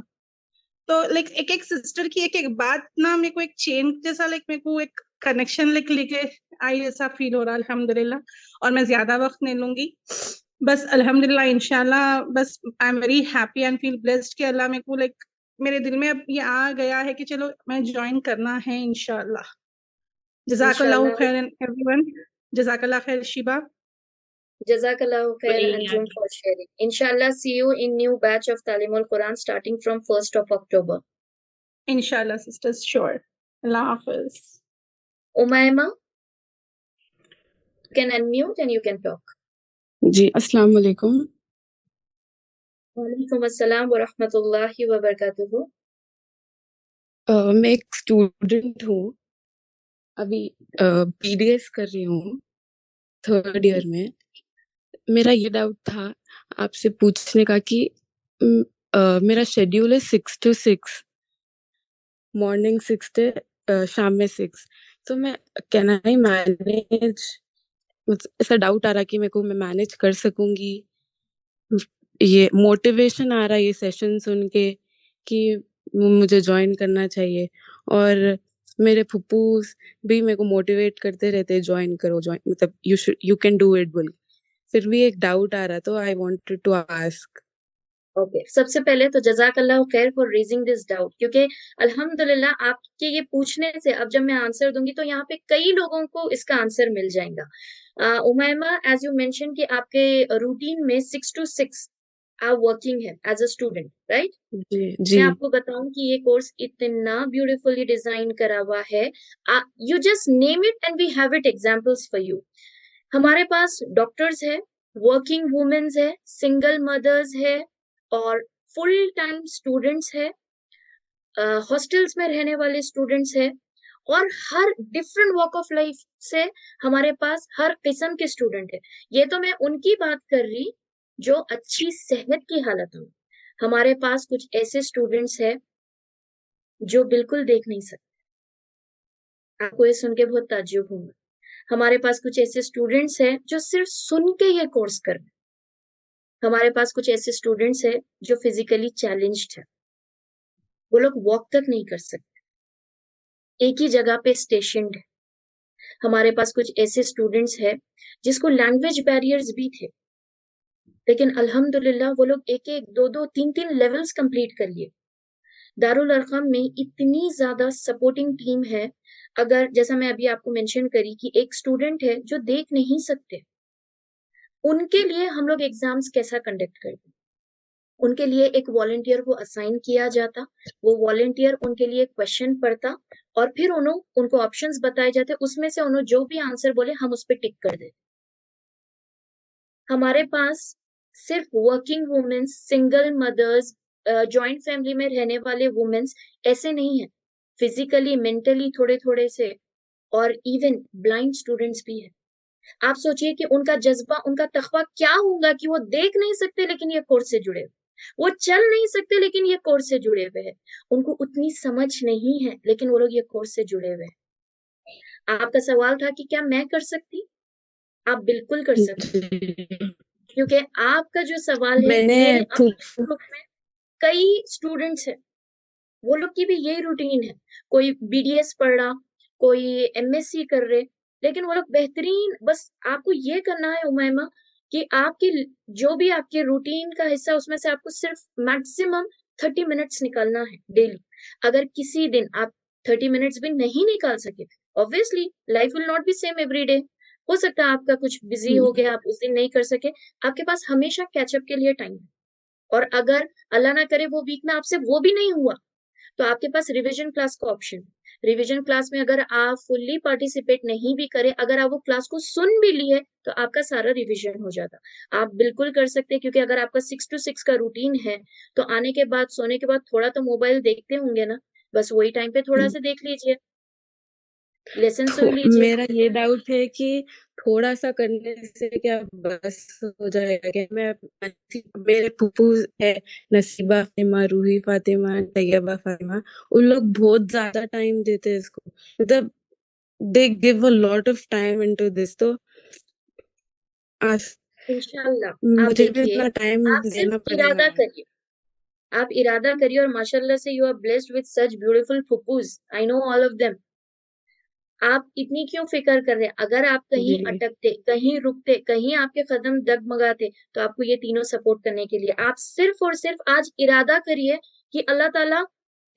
تو لائک ایک سسٹر کی ایک بات نا میرے کو ایک چین جیسا لائک میرے کو ایک کنیکشن لے کے آئی ایسا فیل ہو رہا الحمدللہ. اور میں زیادہ وقت نہیں لوں گی, بس الحمدللہ انشاءاللہ. بس I am very happy and feel blessed کہ اللہ میرے کو لائک میرے دل میں اب یہ آ گیا ہے کہ چلو میں جوائن کرنا ہے انشاءاللہ. جزاک اللہ خیر ایوری ون. جزاک اللہ خیر Shiba. Jazakallahu khair Anjum for sharing. Inshallah, see you in new batch of Talim al-Quran starting from 1st of October. Inshallah, sisters, sure. Allah Hafiz. Umayma, you can unmute and you can talk. جی السلام علیکم. وعلیکم السلام ورحمۃ اللہ وبرکاتہ. میں ایک student ہوں, ابھی پی ڈی ایس کر رہی ہوں 3rd ایئر میں. میرا یہ ڈاؤٹ تھا آپ سے پوچھنے کا کہ میرا شیڈیول ہے 6 to 6, مارننگ 6 سے شام میں 6. تو میں کین آئی مینیج, ایسا ڈاؤٹ آ رہا کہ میں مینیج کر سکوں گی. یہ موٹیویشن آ رہا ہے یہ سیشن سن کے کہ مجھے جوائن کرنا چاہیے, اور میرے پھپھوس بھی میرے کو موٹیویٹ کرتے رہتے جوائن کرو, مطلب یو کین ڈو اٹ بول. پھر بھی ایک ڈاؤٹ آ رہا تو I wanted to ask. Okay, سب سے پہلے تو جزاک اللہ خیر فار ریزنگ دس ڈاؤٹ, کیونکہ الحمدللہ آپ کے یہ پوچھنے سے اب جب میں آنسر دوں گی تو یہاں پہ کئی لوگوں کو اس کا آنسر مل جائے گا. امیمہ, ایز یو مینشن کہ آپ کے روٹین میں 6 to 6 آپ ورکنگ ہے ایز اے اسٹوڈنٹ, رائٹ؟ جی میں آپ کو بتاؤں کہ یہ کورس اتنا بیوٹیفلی ڈیزائن کرا ہوا ہے, you just name it and we have it examples for you. ہمارے پاس ڈاکٹرز ہے, ورکنگ وومنز ہے, سنگل مدرز ہے, اور فل ٹائم اسٹوڈینٹس ہے, ہاسٹلس میں رہنے والے اسٹوڈینٹس ہے, اور ہر ڈفرینٹ واک آف لائف سے ہمارے پاس ہر قسم کے اسٹوڈینٹ ہے. یہ تو میں ان کی بات کر رہی جو اچھی صحت کی حالت میں. ہمارے پاس کچھ ایسے اسٹوڈینٹس ہے جو بالکل دیکھ نہیں سکتے. آپ کو یہ سن کے بہت تعجب ہوں گا. ہمارے پاس کچھ ایسے اسٹوڈینٹس ہیں جو صرف سن کے یہ کورس کر رہے ہیں. ہمارے پاس کچھ ایسے اسٹوڈینٹس ہیں جو فزیکلی چیلنجڈ ہے, وہ لوگ واک تک نہیں کر سکتے, ایک ہی جگہ پہ اسٹیشنڈ ہے. ہمارے پاس کچھ ایسے اسٹوڈینٹس ہیں جس کو لینگویج بیریئرز بھی تھے, لیکن الحمدللہ وہ لوگ 1-1, 2-2, 3-3 لیولز کمپلیٹ کر لیے. دارالارقم میں اتنی زیادہ سپورٹنگ ٹیم ہے, اگر جیسا میں ابھی آپ کو مینشن کری کہ ایک اسٹوڈنٹ ہے جو دیکھ نہیں سکتے، ان کے لیے ہم لوگ ایگزامس کیسا کنڈکٹ کرتے؟ ان کے لیے ایک والنٹیئر کو اسائن کیا جاتا، وہ والنٹیئر ان کے لیے کوشچن پڑھتا اور پھر ان کو آپشنز بتائے جاتے، اس میں سے انہوں جو بھی آنسر بولے ہم اس پہ ٹک کر دیتے۔ ہمارے پاس صرف working womens, single mothers, joint family میں رہنے والے وومنس ایسے نہیں ہیں، فزیکلی مینٹلی تھوڑے تھوڑے سے، اور ایون بلائنڈ اسٹوڈینٹس بھی ہیں۔ آپ سوچئے کہ ان کا جذبہ، ان کا تقویٰ کیا ہوگا کہ وہ دیکھ نہیں سکتے لیکن یہ کورس سے جڑے ہوئے، وہ چل نہیں سکتے لیکن یہ کورس سے جڑے ہوئے ہیں، ان کو اتنی سمجھ نہیں ہے لیکن وہ لوگ یہ کورس سے جڑے ہوئے ہیں۔ آپ کا سوال تھا کہ کیا میں کر سکتی؟ آپ بالکل کر سکتی، کیونکہ آپ کا جو سوال ہے، میں نے میرے اپنے گروپ میں کئی اسٹوڈینٹس ہیں، وہ لوگ کی بھی یہی روٹین ہے، کوئی بی ڈی ایس پڑھ رہا، کوئی ایم ایس سی کر رہے، لیکن وہ لوگ بہترین، بس آپ کو یہ کرنا ہے امیمہ کہ آپ کی جو بھی آپ کے روٹین کا حصہ، اس میں سے آپ کو صرف میکسیمم 30 منٹس نکالنا ہے ڈیلی۔ اگر کسی دن آپ 30 منٹس بھی نہیں نکال سکے، obviously life will not be same every day، ہو سکتا ہے آپ کا کچھ بزی ہو گیا، آپ اس دن نہیں کر سکے، آپ کے پاس ہمیشہ کیچ اپ کے لیے ٹائم ہے۔ اور اگر اللہ نہ کرے وہ ویک میں آپ سے وہ بھی نہیں ہوا، تو آپ کے پاس ریویژن کلاس کا آپشن، ریویژن کلاس میں اگر آپ فلی پارٹیسپیٹ نہیں بھی کرے، اگر آپ وہ کلاس کو سن بھی لیے تو آپ کا سارا ریویژن ہو جاتا۔ آپ بالکل کر سکتے، کیونکہ اگر آپ کا 6 to 6 کا روٹین ہے تو آنے کے بعد، سونے کے بعد تھوڑا تو موبائل دیکھتے ہوں گے نا، بس وہی ٹائم پہ تھوڑا سا دیکھ لیجئے، لیسن سن لیجئے۔ میرا یہ ڈاؤٹ ہے کہ تھوڑا سا کرنے سے کیا بس ہو جائے گا؟ کہ میں میرے پھوپھو ہے، نصیبہ فاطمہ، روحی فاطمہ، طیبہ فاطمہ، ان لوگ بہت زیادہ ٹائم دیتے ہیں اس کو، مطلب they give a lot of time into this، تو انشاءاللہ آپ مجھے بھی دیکھیے، اتنا ٹائم آپ دینا صرف پڑے ارادہ گا۔ کریے، آپ ارادہ کریے، اور ماشاءاللہ سے you are blessed with such beautiful پھپھوز، I know all of them. آپ اتنی کیوں فکر کر رہے؟ اگر آپ جی کہیں اٹکتے، کہیں رکتے، کہیں آپ کے قدم ڈگمگاتے، تو آپ کو یہ تینوں سپورٹ کرنے کے لیے آپ صرف اور صرف آج ارادہ کریے کہ اللہ تعالیٰ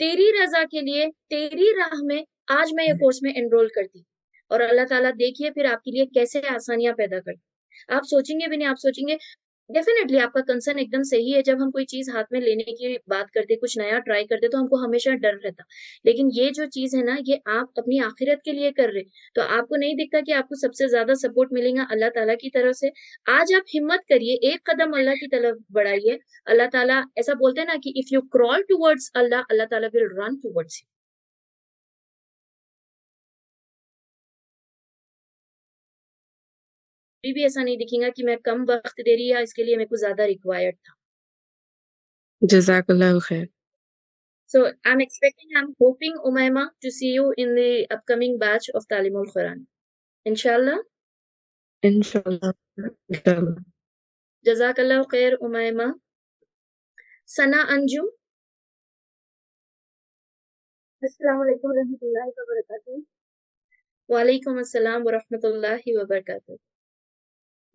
تیری رضا کے لیے، تیری راہ میں آج میں یہ کورس میں انرول کرتی، اور اللہ تعالیٰ دیکھیے پھر آپ کے لیے کیسے آسانیاں پیدا کرتی۔ آپ سوچیں گے بھی نہیں، آپ سوچیں گے ڈیفینیٹلی آپ کا کنسرن ایک دم صحیح ہے۔ جب ہم کوئی چیز ہاتھ میں لینے کی بات کرتے، کچھ نیا ٹرائی کرتے، تو ہم کو ہمیشہ ڈر رہتا، لیکن یہ جو چیز ہے نا، یہ آپ اپنی آخرت کے لیے کر رہے، تو آپ کو نہیں دکھتا کہ آپ کو سب سے زیادہ سپورٹ ملے گا اللہ تعالیٰ کی طرف سے۔ آج آپ ہمت کریے، ایک قدم اللہ کی طرف بڑھائیے، اللہ تعالیٰ ایسا بولتے ہیں نا کہ if you crawl towards Allah، اللہ تعالیٰ will run towards you۔ بھی ایسا نہیں دکھے گا کہ میں کم وقت دے رہی ہے، اس کے لیے میرے کو زیادہ ریکوائرڈ تھا۔ جزاک اللہ خیر۔ So I'm expecting, I'm hoping, Umaima, to see you in the upcoming batch of Talimul Quran. Inshallah. انشاءاللہ انشاءاللہ۔ Jazakallah khair, Umaima. Sana Anjum. السلام علیکم ورحمۃ اللہ وبرکاتہ۔ وعلیکم السلام ورحمۃ اللہ وبرکاتہ۔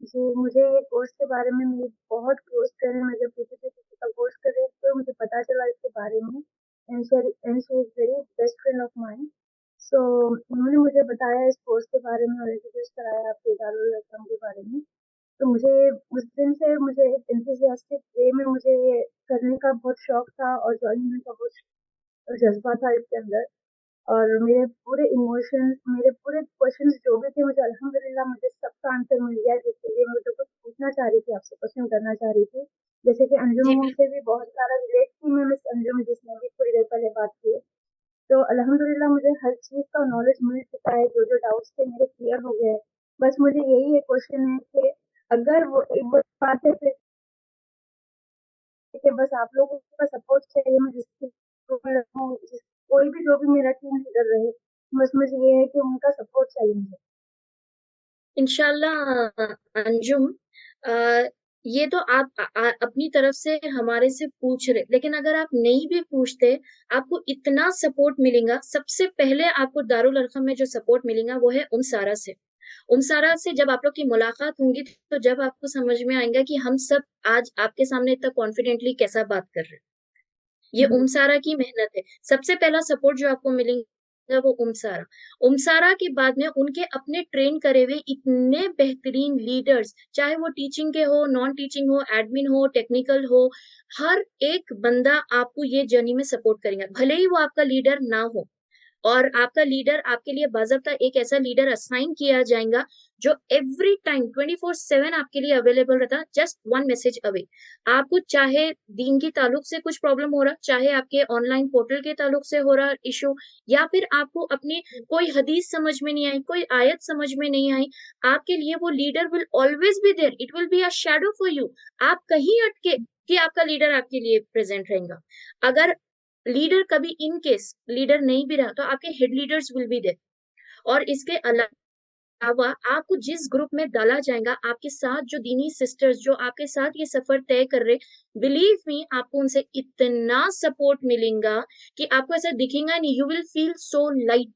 جی، مجھے یہ کورس کے بارے میں میری بہت کلوز فرینڈ ہے، میں جب پوچھی تھی کسی کا کورس کر رہی تو مجھے پتا چلا اس کے بارے میں، and she is very best friend of mine. So انہوں نے مجھے بتایا اس کورس کے بارے میں اور انٹروڈیوس کرایا آپ کے دارالعلوم کے بارے میں، تو مجھے اس دن سے مجھے ایک انتھوزیاسٹک وے میں مجھے یہ کرنے کا بہت شوق تھا اور جوائن ہونے کا بہت جذبہ تھا اس کے اندر، اور میرے پورے ایموشنز، میرے پورے کوشچنز جو بھی تھے، مجھے الحمدللہ مجھے سب کا آنسر مل گیا، جس کے لیے مجھے کچھ پوچھنا چاہ رہی تھی، آپ سے کوشچن کرنا چاہ رہی تھی، جیسے کہ انجم سے بھی بہت سارا ریلیٹ کی میں مس انجم جس نے بھی تھوڑی دیر پہلے بات کی ہے، تو الحمدللہ مجھے ہر چیز کا نالج مل چکا ہے، جو ڈاؤٹس تھے میرے کلیئر ہو گئے۔ بس مجھے یہی ایک کوشچن ہے کہ اگر وہ بات ہے پھر کہ بس آپ لوگوں کا سپورٹ چاہیے، میں جس کوئی بھی جو بھی میرا ٹیم لیڈر رہے، بس مجھے یہ ہے کہ ان کا سپورٹ چاہیے مجھے۔ انشاءاللہ انجم، یہ تو آپ اپنی طرف سے ہمارے سے پوچھ رہے، لیکن اگر آپ نہیں بھی پوچھتے، آپ کو اتنا سپورٹ ملے گا۔ سب سے پہلے آپ کو دارالارقم میں جو سپورٹ ملے گا وہ ہے امسارا سے۔ امسارا سے جب آپ لوگ کی ملاقات ہوں گی تو جب آپ کو سمجھ میں آئے گا کہ ہم سب آج آپ کے سامنے اتنا کانفیڈنٹلی کیسا بات کر رہے ہیں، یہ امسارا کی محنت ہے۔ سب سے پہلا سپورٹ جو آپ کو ملے وہ امسارا کے بعد میں ان کے اپنے ٹرین کرے ہوئے اتنے بہترین لیڈرز، چاہے وہ ٹیچنگ کے ہو، نان ٹیچنگ ہو، ایڈمن ہو، ٹیکنیکل ہو، ہر ایک بندہ آپ کو یہ جرنی میں سپورٹ کریں گا، بھلے ہی وہ آپ کا لیڈر نہ ہو، اور آپ کا لیڈر آپ کے لیے باضابطہ ایک ایسا لیڈر اسائن کیا جائے گا جو ایوری ٹائم 24/7 آپ کے لیے اویلیبل رہتا، جسٹ ون میسج اوے. آپ کو چاہے دین کی تعلق سے کچھ پرابلم ہو رہا، چاہے آپ کے آن لائن پورٹل کے تعلق سے ہو رہا ایشو، یا پھر آپ کو اپنی کوئی حدیث سمجھ میں نہیں آئی، کوئی آیت سمجھ میں نہیں آئی، آپ کے لیے وہ leader will always be there. It will be a shadow for you. آپ کہیں اٹکے کہ آپ کا لیڈر آپ کے لیے پریزنٹ رہے گا. اگر لیڈر کبھی ان کیس لیڈر نہیں بھی رہا تو آپ کے head leaders will be there. اور اس کے علاوہ آپ کو جس گروپ میں ڈالا جائے گا، آپ کے ساتھ جو دینی سسٹرز جو آپ کے ساتھ یہ سفر طے کر رہے، بلیو می آپ کو ان سے اتنا سپورٹ ملیں گا کہ آپ کو ایسا دکھیں گا نہیں، you will feel so light.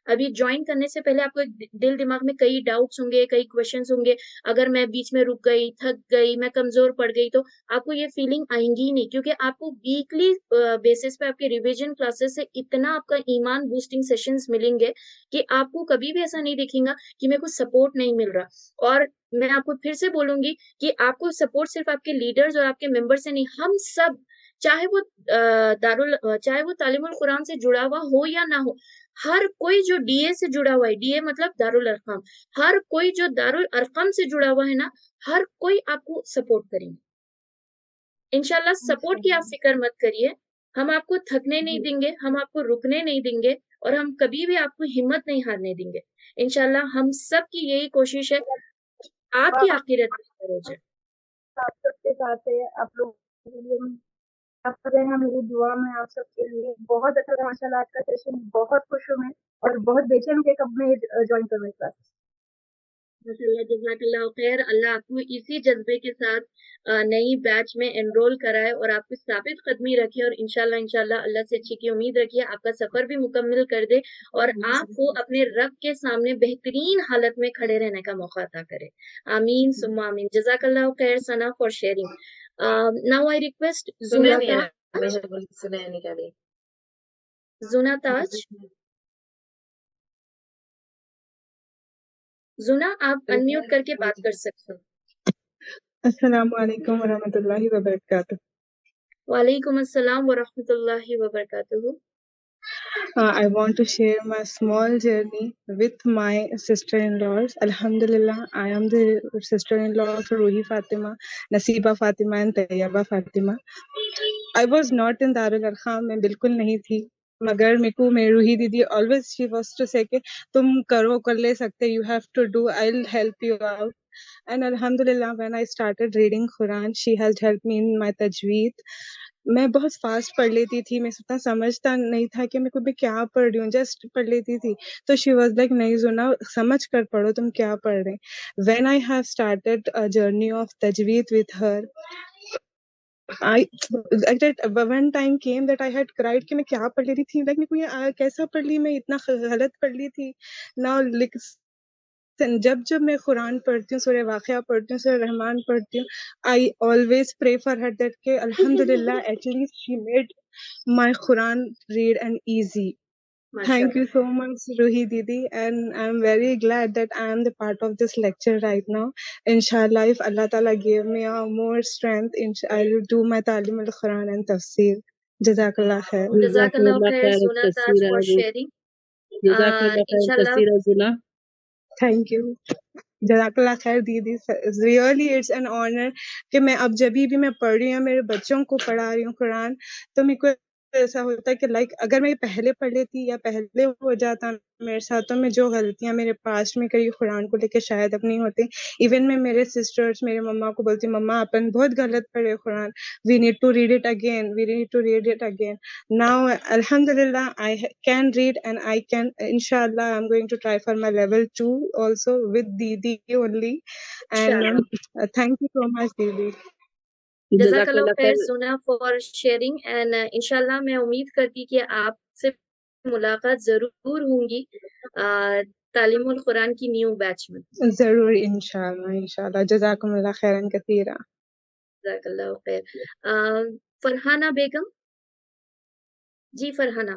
ابھی جوائن کرنے سے پہلے آپ کو دل دماغ میں کئی ڈاؤٹس ہوں گے، کئی کوشچنس ہوں گے، اگر میں بیچ میں رک گئی، تھک گئی، میں کمزور پڑ گئی، تو آپ کو یہ فیلنگ آئیں گی ہی نہیں، کیونکہ آپ کو ویکلی بیسس پہ آپ کے ریویژن کلاسز سے اتنا آپ کا ایمان بوسٹنگ سیشنز ملیں گے کہ آپ کو کبھی بھی ایسا نہیں دکھیں گا کہ میرے کو سپورٹ نہیں مل رہا. اور میں آپ کو پھر سے بولوں گی کہ آپ کو سپورٹ صرف آپ کے لیڈرز اور آپ کے ممبر سے نہیں، ہم سب، چاہے وہ تعلیم القرآن سے جڑا ہوا ہو یا نہ ہو، ہر کوئی جو ڈی اے سے جڑا ہوا ہے، ڈی اے مطلب دارالارقام، ہر کوئی جو دارالارقام سے جڑا ہوا ہے نا، ہر کوئی آپ کو سپورٹ کریں گے انشاءاللہ. سپورٹ کی آپ فکر مت کریے، ہم آپ کو تھکنے نہیں دیں گے، ہم آپ کو رکنے نہیں دیں گے، اور ہم کبھی بھی آپ کو ہمت نہیں ہارنے دیں گے. انشاءاللہ ہم سب کی یہی کوشش ہے آپ کی آخرت بہتر ہو جائے. آپ سب کے ساتھ ہے، آپ لوگ کے لیے آپ رہنا میری دعا میں آپ سب کے لیے. بہت اچھا تھا ماشاء اللہ آپ کا سیشن، بہت خوش ہوں میں، اور بہت بے چین کہ کب میں جوائن کروں کلاس. جزاک اللہ خیر. اللہ آپ کو اسی جذبے کے ساتھ نئی بیچ میں انرول کرائے اور آپ کو ثابت قدمی رکھے، اور انشاءاللہ اللہ سے اچھی کی امید رکھیے، آپ کا سفر بھی مکمل کر دے اور آپ کو اپنے رب کے سامنے بہترین حالت میں کھڑے رہنے کا موقع عطا کرے. آمین ثم آمین. جزاک اللہ خیر Sana for sharing. Now I request Zana Taj. زنا آپ انمیوٹ کر کے بات کر سکتے ہیں. السلام علیکم ورحمۃ اللہ وبرکاتہ. وعلیکم السلام ورحمۃ اللہ وبرکاتہ. I want to share my small journey with my sister-in-laws. Alhamdulillah, I am the sister-in-law of Ruhi Fatima, Nasiba Fatima and Tayyaba Fatima. I was not in Darul Arqam, میں بالکل نہیں تھی، مگر میرے کو میری روحی دیدی always she was to say کہ تم کرو، کر لے سکتے، you have to do, I'll help you out. And alhamdulillah when I started reading Quran, she has helped me in my tajweed. میں بہت فاسٹ پڑھ لیتی تھی، میں اتنا سمجھتا نہیں تھا کہ میں کیا پڑھ رہی ہوں، جسٹ پڑھ لیتی تھی. تو شی واز لائک نہیں زنا، سمجھ کر پڑھو تم کیا پڑھ رہے. When I have started journey of تجوید with her, one time came that I had cried کہ میں کیا پڑھ لی تھی، لائک میرے کو یہ کیسا پڑھ لی، میں اتنا غلط پڑھ لی تھی. Now جب میں قرآن پڑھتی ہوں، سورہ واقعہ پڑھتی ہوں، سورہ رحمان پڑھتی ہوں، I always pray for her that کہ الحمدللہ at least she made my Quran read and easy. Thank you so much Ruhi Didi, and I'm very glad that I am the part of this lecture right now. Inshallah, if Allah Ta'ala gave me more strength, I will do my Ta'lim al-Quran and Tafsir. Jazakallah khair. Jazakallah khair Zuna Taj for sharing. Inshallah. Zuna. Thank you. جزاک اللہ خیر دیدی. Really it's an honour کہ میں اب جبھی بھی میں پڑھ رہی ہوں، میرے بچوں کو پڑھا رہی ہوں قرآن، تو میرے کو ایسا ہوتا ہے کہ لائک اگر میں پہلے پڑھ لیتی یا پہلے ہو جاتا میرے ساتھ، تو میں جو غلطیاں میرے پاسٹ میں کری قرآن کو لے کے شاید اب نہیں ہوتی. ایون میں میرے سسٹرس، میرے مما کو بولتی، مما اپن بہت غلط پڑھے Quran, we need to read it again, we need to read it again. Now الحمدللہ I can read and I can, انشاءاللہ I am going to try for my level 2 also with دیدی only. And thank you so much دیدی. جزاک اللہ خیر زنا for sharing. And انشاءاللہ میں امید کرتی کہ آپ سے ملاقات ضرور ہوں گی تعلیم القرآن کی نیو بیچ میں. ضرور انشاءاللہ. جزاکم اللہ خیرا کثیرا. جزاک اللہ خیر. فرحانہ بیگم. جی Farhana.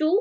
2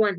1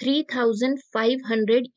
3500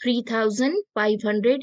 3500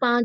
5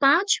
5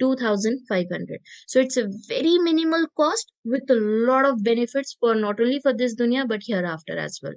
2500. So it's a very minimal cost with a lot of benefits for not only for this dunya but hereafter as well.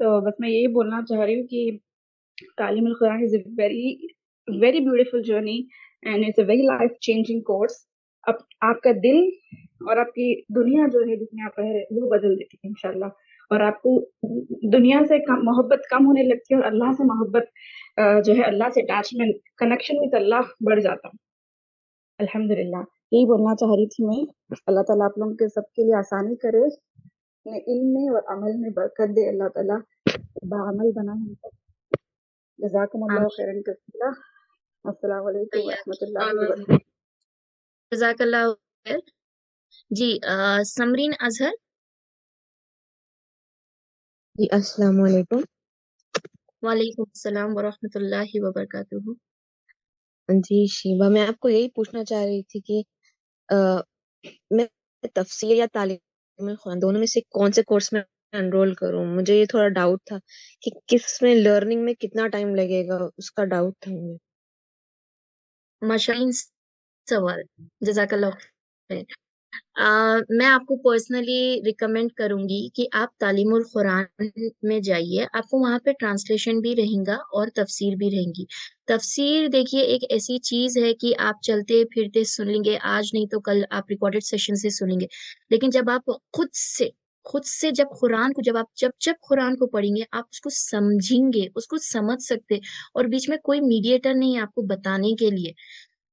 تو بس میں یہی بولنا چاہ رہی ہوں کہ تعلیم القرآن is a very beautiful journey and it's a very life changing course. اب آپ کا دل اور آپ کی دنیا جو ہے جس میں آپ رہ رہے وہ بدل دیتی ہے انشاءاللہ, اور آپ کو دنیا سے محبت کم ہونے لگتی ہے اور اللہ سے محبت جو ہے, اللہ سے اٹیچمنٹ کنیکشن وتھ اللہ بڑھ جاتا. الحمدللہ یہی بولنا چاہ رہی تھی میں. اللہ تعالیٰ آپ لوگوں کے سب کے لیے آسانی کرے, اپنے علم میں اور عمل میں برکت دے, اللہ تعالیٰ بعمل بنائے ہم کو. جزاکم اللہ خیرا کثیرا. السلام علیکم ورحمۃ اللہ وبرکاتہ. جزاک اللہ خیر. جی سمرین اظہر. جی السلام علیکم. وعلیکم السلام ورحمۃ اللہ وبرکاتہ. جی شیبہ, میں آپ کو یہی پوچھنا چاہ رہی تھی کہ میں تفسیر یا تعلیم القرآن دونوں میں سے کون سے کورس میں انرول کروں؟ مجھے یہ تھوڑا ڈاؤٹ تھا کہ کس میں لرننگ میں کتنا ٹائم لگے گا, اس کا ڈاؤٹ تھا مجھے. مشاہین سوال. جزاک اللہ خیر. میں آپ کو پرسنلی ریکمینڈ کروں گی کہ آپ تعلیم القرآن میں جائیے. آپ کو وہاں پہ ٹرانسلیشن بھی رہیں گا اور تفسیر بھی رہیں گی. تفسیر دیکھیے ایک ایسی چیز ہے کہ آپ چلتے پھرتے سن لیں گے, آج نہیں تو کل آپ ریکارڈڈ سیشن سے سنیں گے, لیکن جب آپ خود سے جب قرآن کو جب قرآن کو پڑھیں گے, آپ اس کو سمجھیں گے, اس کو سمجھ سکتے, اور بیچ میں کوئی میڈیٹر نہیں ہے آپ کو بتانے کے لیے.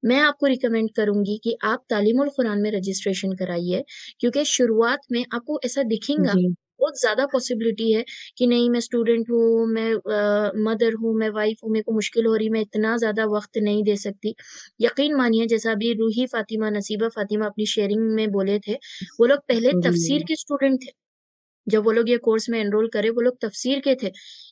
میں آپ کو ریکمینڈ کروں گی کہ آپ تعلیم القرآن میں رجسٹریشن کرائیے, کیونکہ شروعات میں آپ کو ایسا دکھیں گا, بہت زیادہ پاسبلٹی ہے کہ نہیں میں اسٹوڈنٹ ہوں, میں مدر ہوں, میں وائف ہوں, میرے کو مشکل ہو رہی, میں اتنا زیادہ وقت نہیں دے سکتی. یقین مانیے, جیسا ابھی روحی فاطمہ, نصیبہ فاطمہ اپنی شیئرنگ میں بولے تھے, وہ لوگ پہلے تفسیر کے اسٹوڈنٹ تھے. جب وہ لوگ یہ کورس میں انرول کرے وہ لوگ تفسیر کے تھے,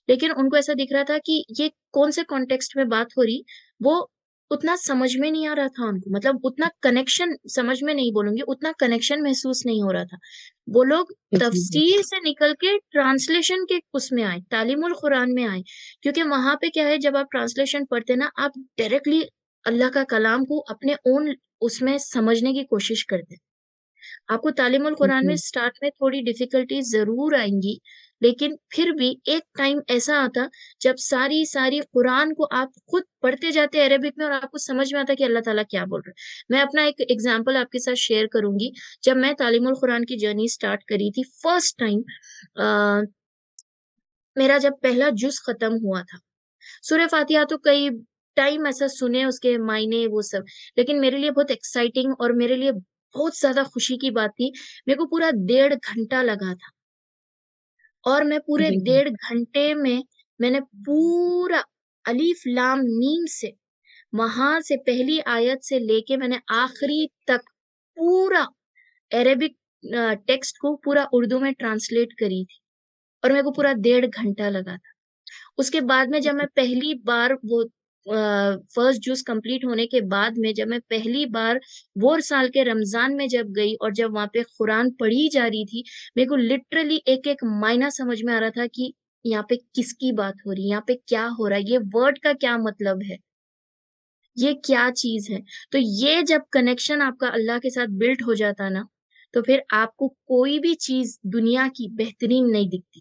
لیکن ان کو ایسا دکھ رہا تھا کہ یہ کون سے کانٹیکسٹ میں بات ہو رہی, وہ اتنا سمجھ میں نہیں آ رہا تھا ان کو, مطلب اتنا کنیکشن, سمجھ میں نہیں بولوں گی, اتنا کنیکشن محسوس نہیں ہو رہا تھا. وہ لوگ تفسیر سے نکل کے ٹرانسلیشن کے اس میں آئے, تعلیم القرآن میں آئے, کیونکہ وہاں پہ کیا ہے, جب آپ ٹرانسلیشن پڑھتے نا, آپ ڈائریکٹلی اللہ کا کلام کو اپنے اون اس میں سمجھنے کی کوشش کرتے. آپ کو تعلیم القرآن میں سٹارٹ میں تھوڑی ڈیفیکلٹی ضرور آئیں گی, لیکن پھر بھی ایک ٹائم ایسا آتا جب ساری قرآن کو آپ خود پڑھتے جاتے عربک میں, اور آپ کو سمجھ میں آتا کہ اللہ تعالیٰ کیا بول رہے. میں اپنا ایک ایگزامپل آپ کے ساتھ شیئر کروں گی. جب میں تعلیم القرآن کی جرنی سٹارٹ کری تھی, فرسٹ ٹائم میرا جب پہلا جز ختم ہوا تھا, سورہ فاتحہ تو کئی ٹائم ایسا سنے, اس کے معنی وہ سب, لیکن میرے لیے بہت ایکسائٹنگ اور میرے لیے بہت زیادہ خوشی کی بات تھی. میرے کو پورا 1.5 گھنٹہ لگا تھا, اور میں پورے 1.5 گھنٹے میں نے پورا الف لام میم سے, وہاں سے پہلی آیت سے لے کے میں نے آخری تک پورا عربک ٹیکسٹ کو پورا اردو میں ٹرانسلیٹ کری تھی, اور میرے کو پورا 1.5 گھنٹہ لگا تھا. اس کے بعد میں جب میں پہلی بار وہ فرسٹ جوز کمپلیٹ ہونے کے بعد میں جب میں پہلی بار وہ سال کے رمضان میں جب گئی, اور جب وہاں پہ قرآن پڑھی جا رہی تھی, میرے کو لٹرلی ایک معنی سمجھ میں آ رہا تھا کہ یہاں پہ کس کی بات ہو رہی ہے, یہاں پہ کیا ہو رہا ہے, یہ ورڈ کا کیا مطلب ہے, یہ کیا چیز ہے. تو یہ جب کنیکشن آپ کا اللہ کے ساتھ بلڈ ہو جاتا نا, تو پھر آپ کو کوئی بھی چیز دنیا کی بہترین نہیں دکھتی,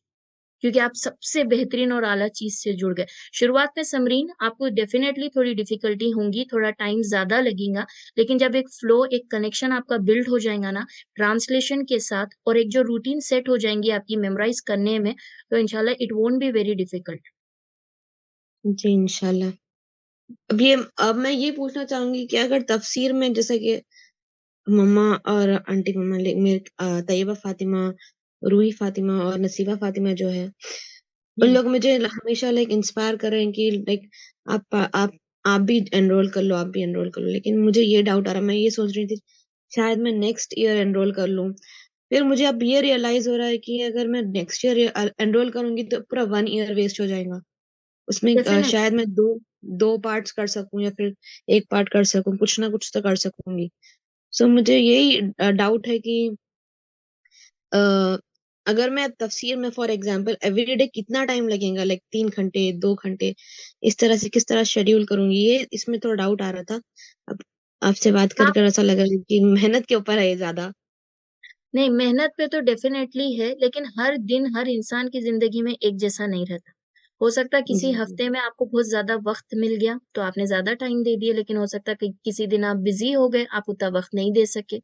کیونکہ آپ سب سے بہترین اور اعلیٰ چیز سے جڑ گئے. شروعات میں سمرین آپ کو ڈیفینیٹلی تھوڑی ڈیفیکلٹی ہوں گی, تھوڑا ٹائم زیادہ لگے گا, لیکن جب ایک فلو, ایک کنیکشن آپ کا بلڈ ہو جائے گا نا ٹرانسلیشن کے ساتھ, اور ایک جو روٹین سیٹ ہو جائیں گی آپ کی میمورائز کرنے میں, تو انشاءاللہ it won't be very difficult. جی انشاءاللہ. اب میں یہ پوچھنا چاہوں گی کہ اگر تفسیر میں جیسا کہ مما اور آنٹی مما طیبہ فاطمہ, روحی فاطمہ اور نصیبہ فاطمہ جو ہے, ان لوگ مجھے ہمیشہ انسپائر کر رہے ہیں کہ آپ بھی انرول کر لو, آپ بھی انرول کر لو. لیکن مجھے یہ ڈاؤٹ آ رہا, میں یہ سوچ رہی تھی شاید میں نیکسٹ ایئر انرول کر لوں. پھر مجھے اب یہ ریئلائز ہو رہا ہے کہ اگر میں نیکسٹ ایئر انرول کروں گی تو پورا 1 ایئر ویسٹ ہو جائے گا. اس میں شاید میں دو پارٹس کر سکوں یا پھر ایک پارٹ کر سکوں, کچھ نہ کچھ تو کر سکوں گی. سو مجھے یہی ڈاؤٹ ہے کہ اگر میں تفسیر میں فار ایگزامپل ایوری ڈے کتنا ٹائم لگے گا, 3 گھنٹے 2 گھنٹے, اس طرح سے کس طرح شیڈیول کروں گی, یہ اس میں تھوڑا ڈاؤٹ آ رہا تھا. اب آپ سے بات کر کر ایسا لگ رہا ہے کہ محنت کے اوپر ہے یہ زیادہ. نہیں محنت پہ تو ڈیفینیٹلی ہے، لیکن ہر دن ہر انسان کی زندگی میں ایک جیسا نہیں رہتا. ہو سکتا ہے کسی ہفتے میں آپ کو بہت زیادہ وقت مل گیا تو آپ نے زیادہ ٹائم دے دیا، لیکن ہو سکتا ہے کہ کسی دن آپ بزی ہو گئے، آپ اتنا وقت نہیں دے سکے.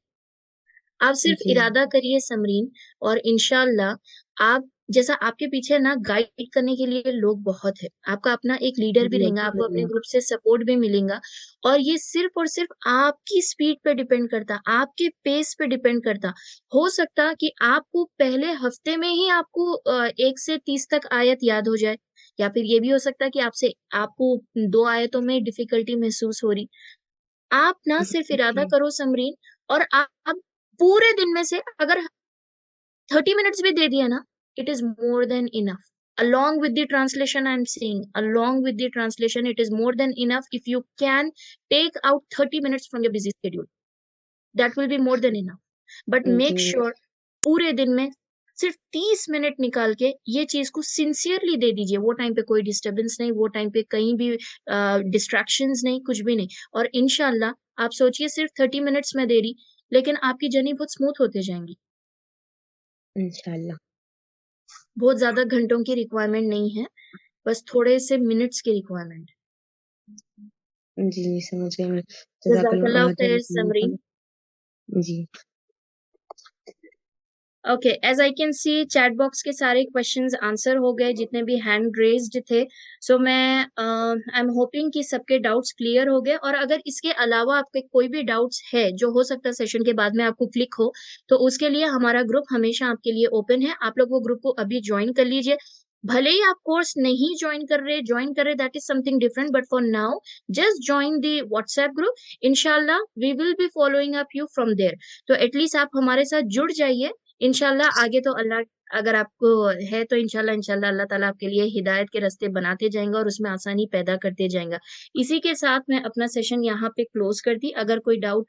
آپ صرف ارادہ کریے سمرین، اور انشاءاللہ آپ جیسا آپ کے پیچھے نا گائیڈ کرنے کے لیے لوگ بہت ہے. آپ کا اپنا ایک لیڈر بھی رہیں گا، آپ کو اپنے گروپ سے سپورٹ بھی ملیں گا، اور یہ صرف اور صرف آپ کی سپیڈ پہ ڈیپینڈ کرتا، آپ کے پیس پہ ڈیپینڈ کرتا. ہو سکتا کہ آپ کو پہلے ہفتے میں ہی آپ کو 1 سے 30 تک آیت یاد ہو جائے، یا پھر یہ بھی ہو سکتا کہ آپ کو 2 آیتوں میں ڈیفیکلٹی محسوس ہو رہی. آپ نہ صرف ارادہ کرو سمرین، اور آپ پورے دن میں سے اگر 30 منٹس بھی دے دیا نا، it is more than enough. Along with the translation, I'm saying, along with the translation, it is more than enough if you can take out 30 minutes from your busy schedule. That will be more than enough. But make sure پورے دن میں صرف 30 minute نکال کے یہ چیز کو sincerely دے دیجیے. وہ ٹائم پہ کوئی ڈسٹربنس نہیں، وہ ٹائم پہ کہیں بھی ڈسٹریکشنز نہیں، کچھ بھی نہیں. اور انشاءاللہ آپ سوچیے صرف 30 منٹس میں دے رہی، لیکن آپ کی جرنی بہت اسموتھ ہوتے جائیں گی. انشاءاللہ. بہت زیادہ گھنٹوں کی ریکوائرمنٹ نہیں ہے، بس تھوڑے سے منٹس کی ریکوائرمنٹ. جی سمجھ گئی میں. جزاک اللہ خیر سمرین. جی okay, as I can see chat box کے سارے کوشچنز آنسر ہو گئے جتنے بھی ہینڈ ریزڈ تھے. سو میں آئی ایم ہوپنگ کہ سب کے ڈاؤٹس کلیئر ہو گئے. اور اگر اس کے علاوہ آپ کے کوئی بھی ڈاؤٹس ہے جو ہو سکتا ہے سیشن کے بعد میں آپ کو کلک ہو، تو اس کے لیے ہمارا گروپ ہمیشہ آپ کے لیے اوپن ہے. آپ لوگ وہ گروپ کو ابھی جوائن کر لیجیے. بھلے ہی آپ کورس نہیں جوائن کر رہے that is something different, but for now just join the WhatsApp group. انشاءاللہ we will be following up you from there. تو ایٹ لیسٹ آپ ہمارے ساتھ جڑ جائیے. انشاءاللہ آگے تو اللہ اگر آپ کو ہے تو انشاءاللہ اللہ تعالیٰ آپ کے لیے ہدایت کے راستے بناتے جائیں گا اور اس میں آسانی پیدا کرتے جائیں گا. اسی کے ساتھ میں اپنا سیشن یہاں پہ کلوز کر دی. اگر کوئی ڈاؤٹ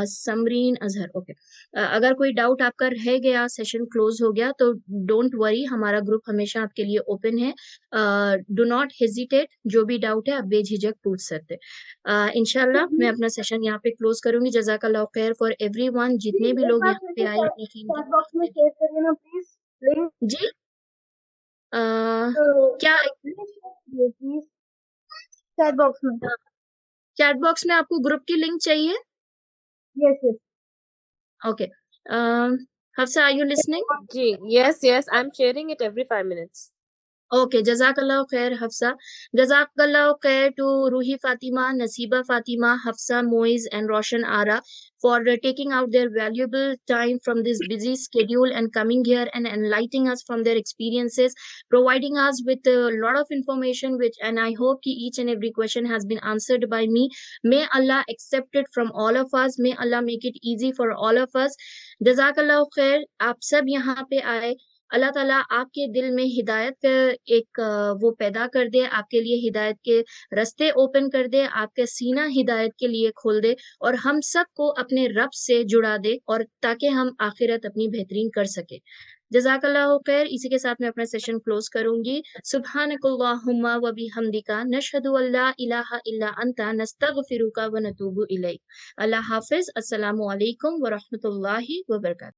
سمرین اظہر اوکے اگر کوئی ڈاؤٹ آپ کا رہ گیا، سیشن کلوز ہو گیا، تو ڈونٹ وری، ہمارا گروپ ہمیشہ آپ کے لیے اوپن ہے. ڈو ناٹ ہیزیٹیٹ، جو بھی ڈاؤٹ ہے آپ بے جھجک پوچھ سکتے. انشاءاللہ میں اپنا سیشن یہاں پہ کلوز کروں گی. جزاک اللہ خیر فار ایوری ون، جتنے بھی لوگ یہاں پہ آئے اپنے چیٹ باکس میں شیئر کریے نا پلیز لنک. جی کیا پلیز چیٹ باکس میں آپ کو گروپ کی لنک چاہیے؟ Yes yes. Okay Hafsa are you listening? جی yes I am sharing it every 5 minutes. Okay, Jazakallah khair Hafsa. Jazakallah khair to Ruhi Fatima, Nasiba Fatima, Hafsa Moiz and Roshan Ara for taking out their valuable time from this busy schedule and coming here and enlightening us from their experiences, providing us with a lot of information and I hope ki each and every question has been answered by me. May Allah accept it from all of us. May Allah make it easy for all of us. Jazakallah khair. آپ سب یہاں پہ آئے. اللہ تعالیٰ آپ کے دل میں ہدایت کا ایک وہ پیدا کر دے، آپ کے لیے ہدایت کے رستے اوپن کر دے، آپ کا سینہ ہدایت کے لیے کھول دے، اور ہم سب کو اپنے رب سے جڑا دے، اور تاکہ ہم آخرت اپنی بہترین کر سکے. جزاک اللہ خیر. اسی کے ساتھ میں اپنا سیشن کلوز کروں گی. سبحانک اللہم و بحمدک، نشہد ان لا الہ الا انت، نستغفرک و نتوب الیک. اللہ حافظ. السلام علیکم ورحمۃ اللہ وبرکاتہ.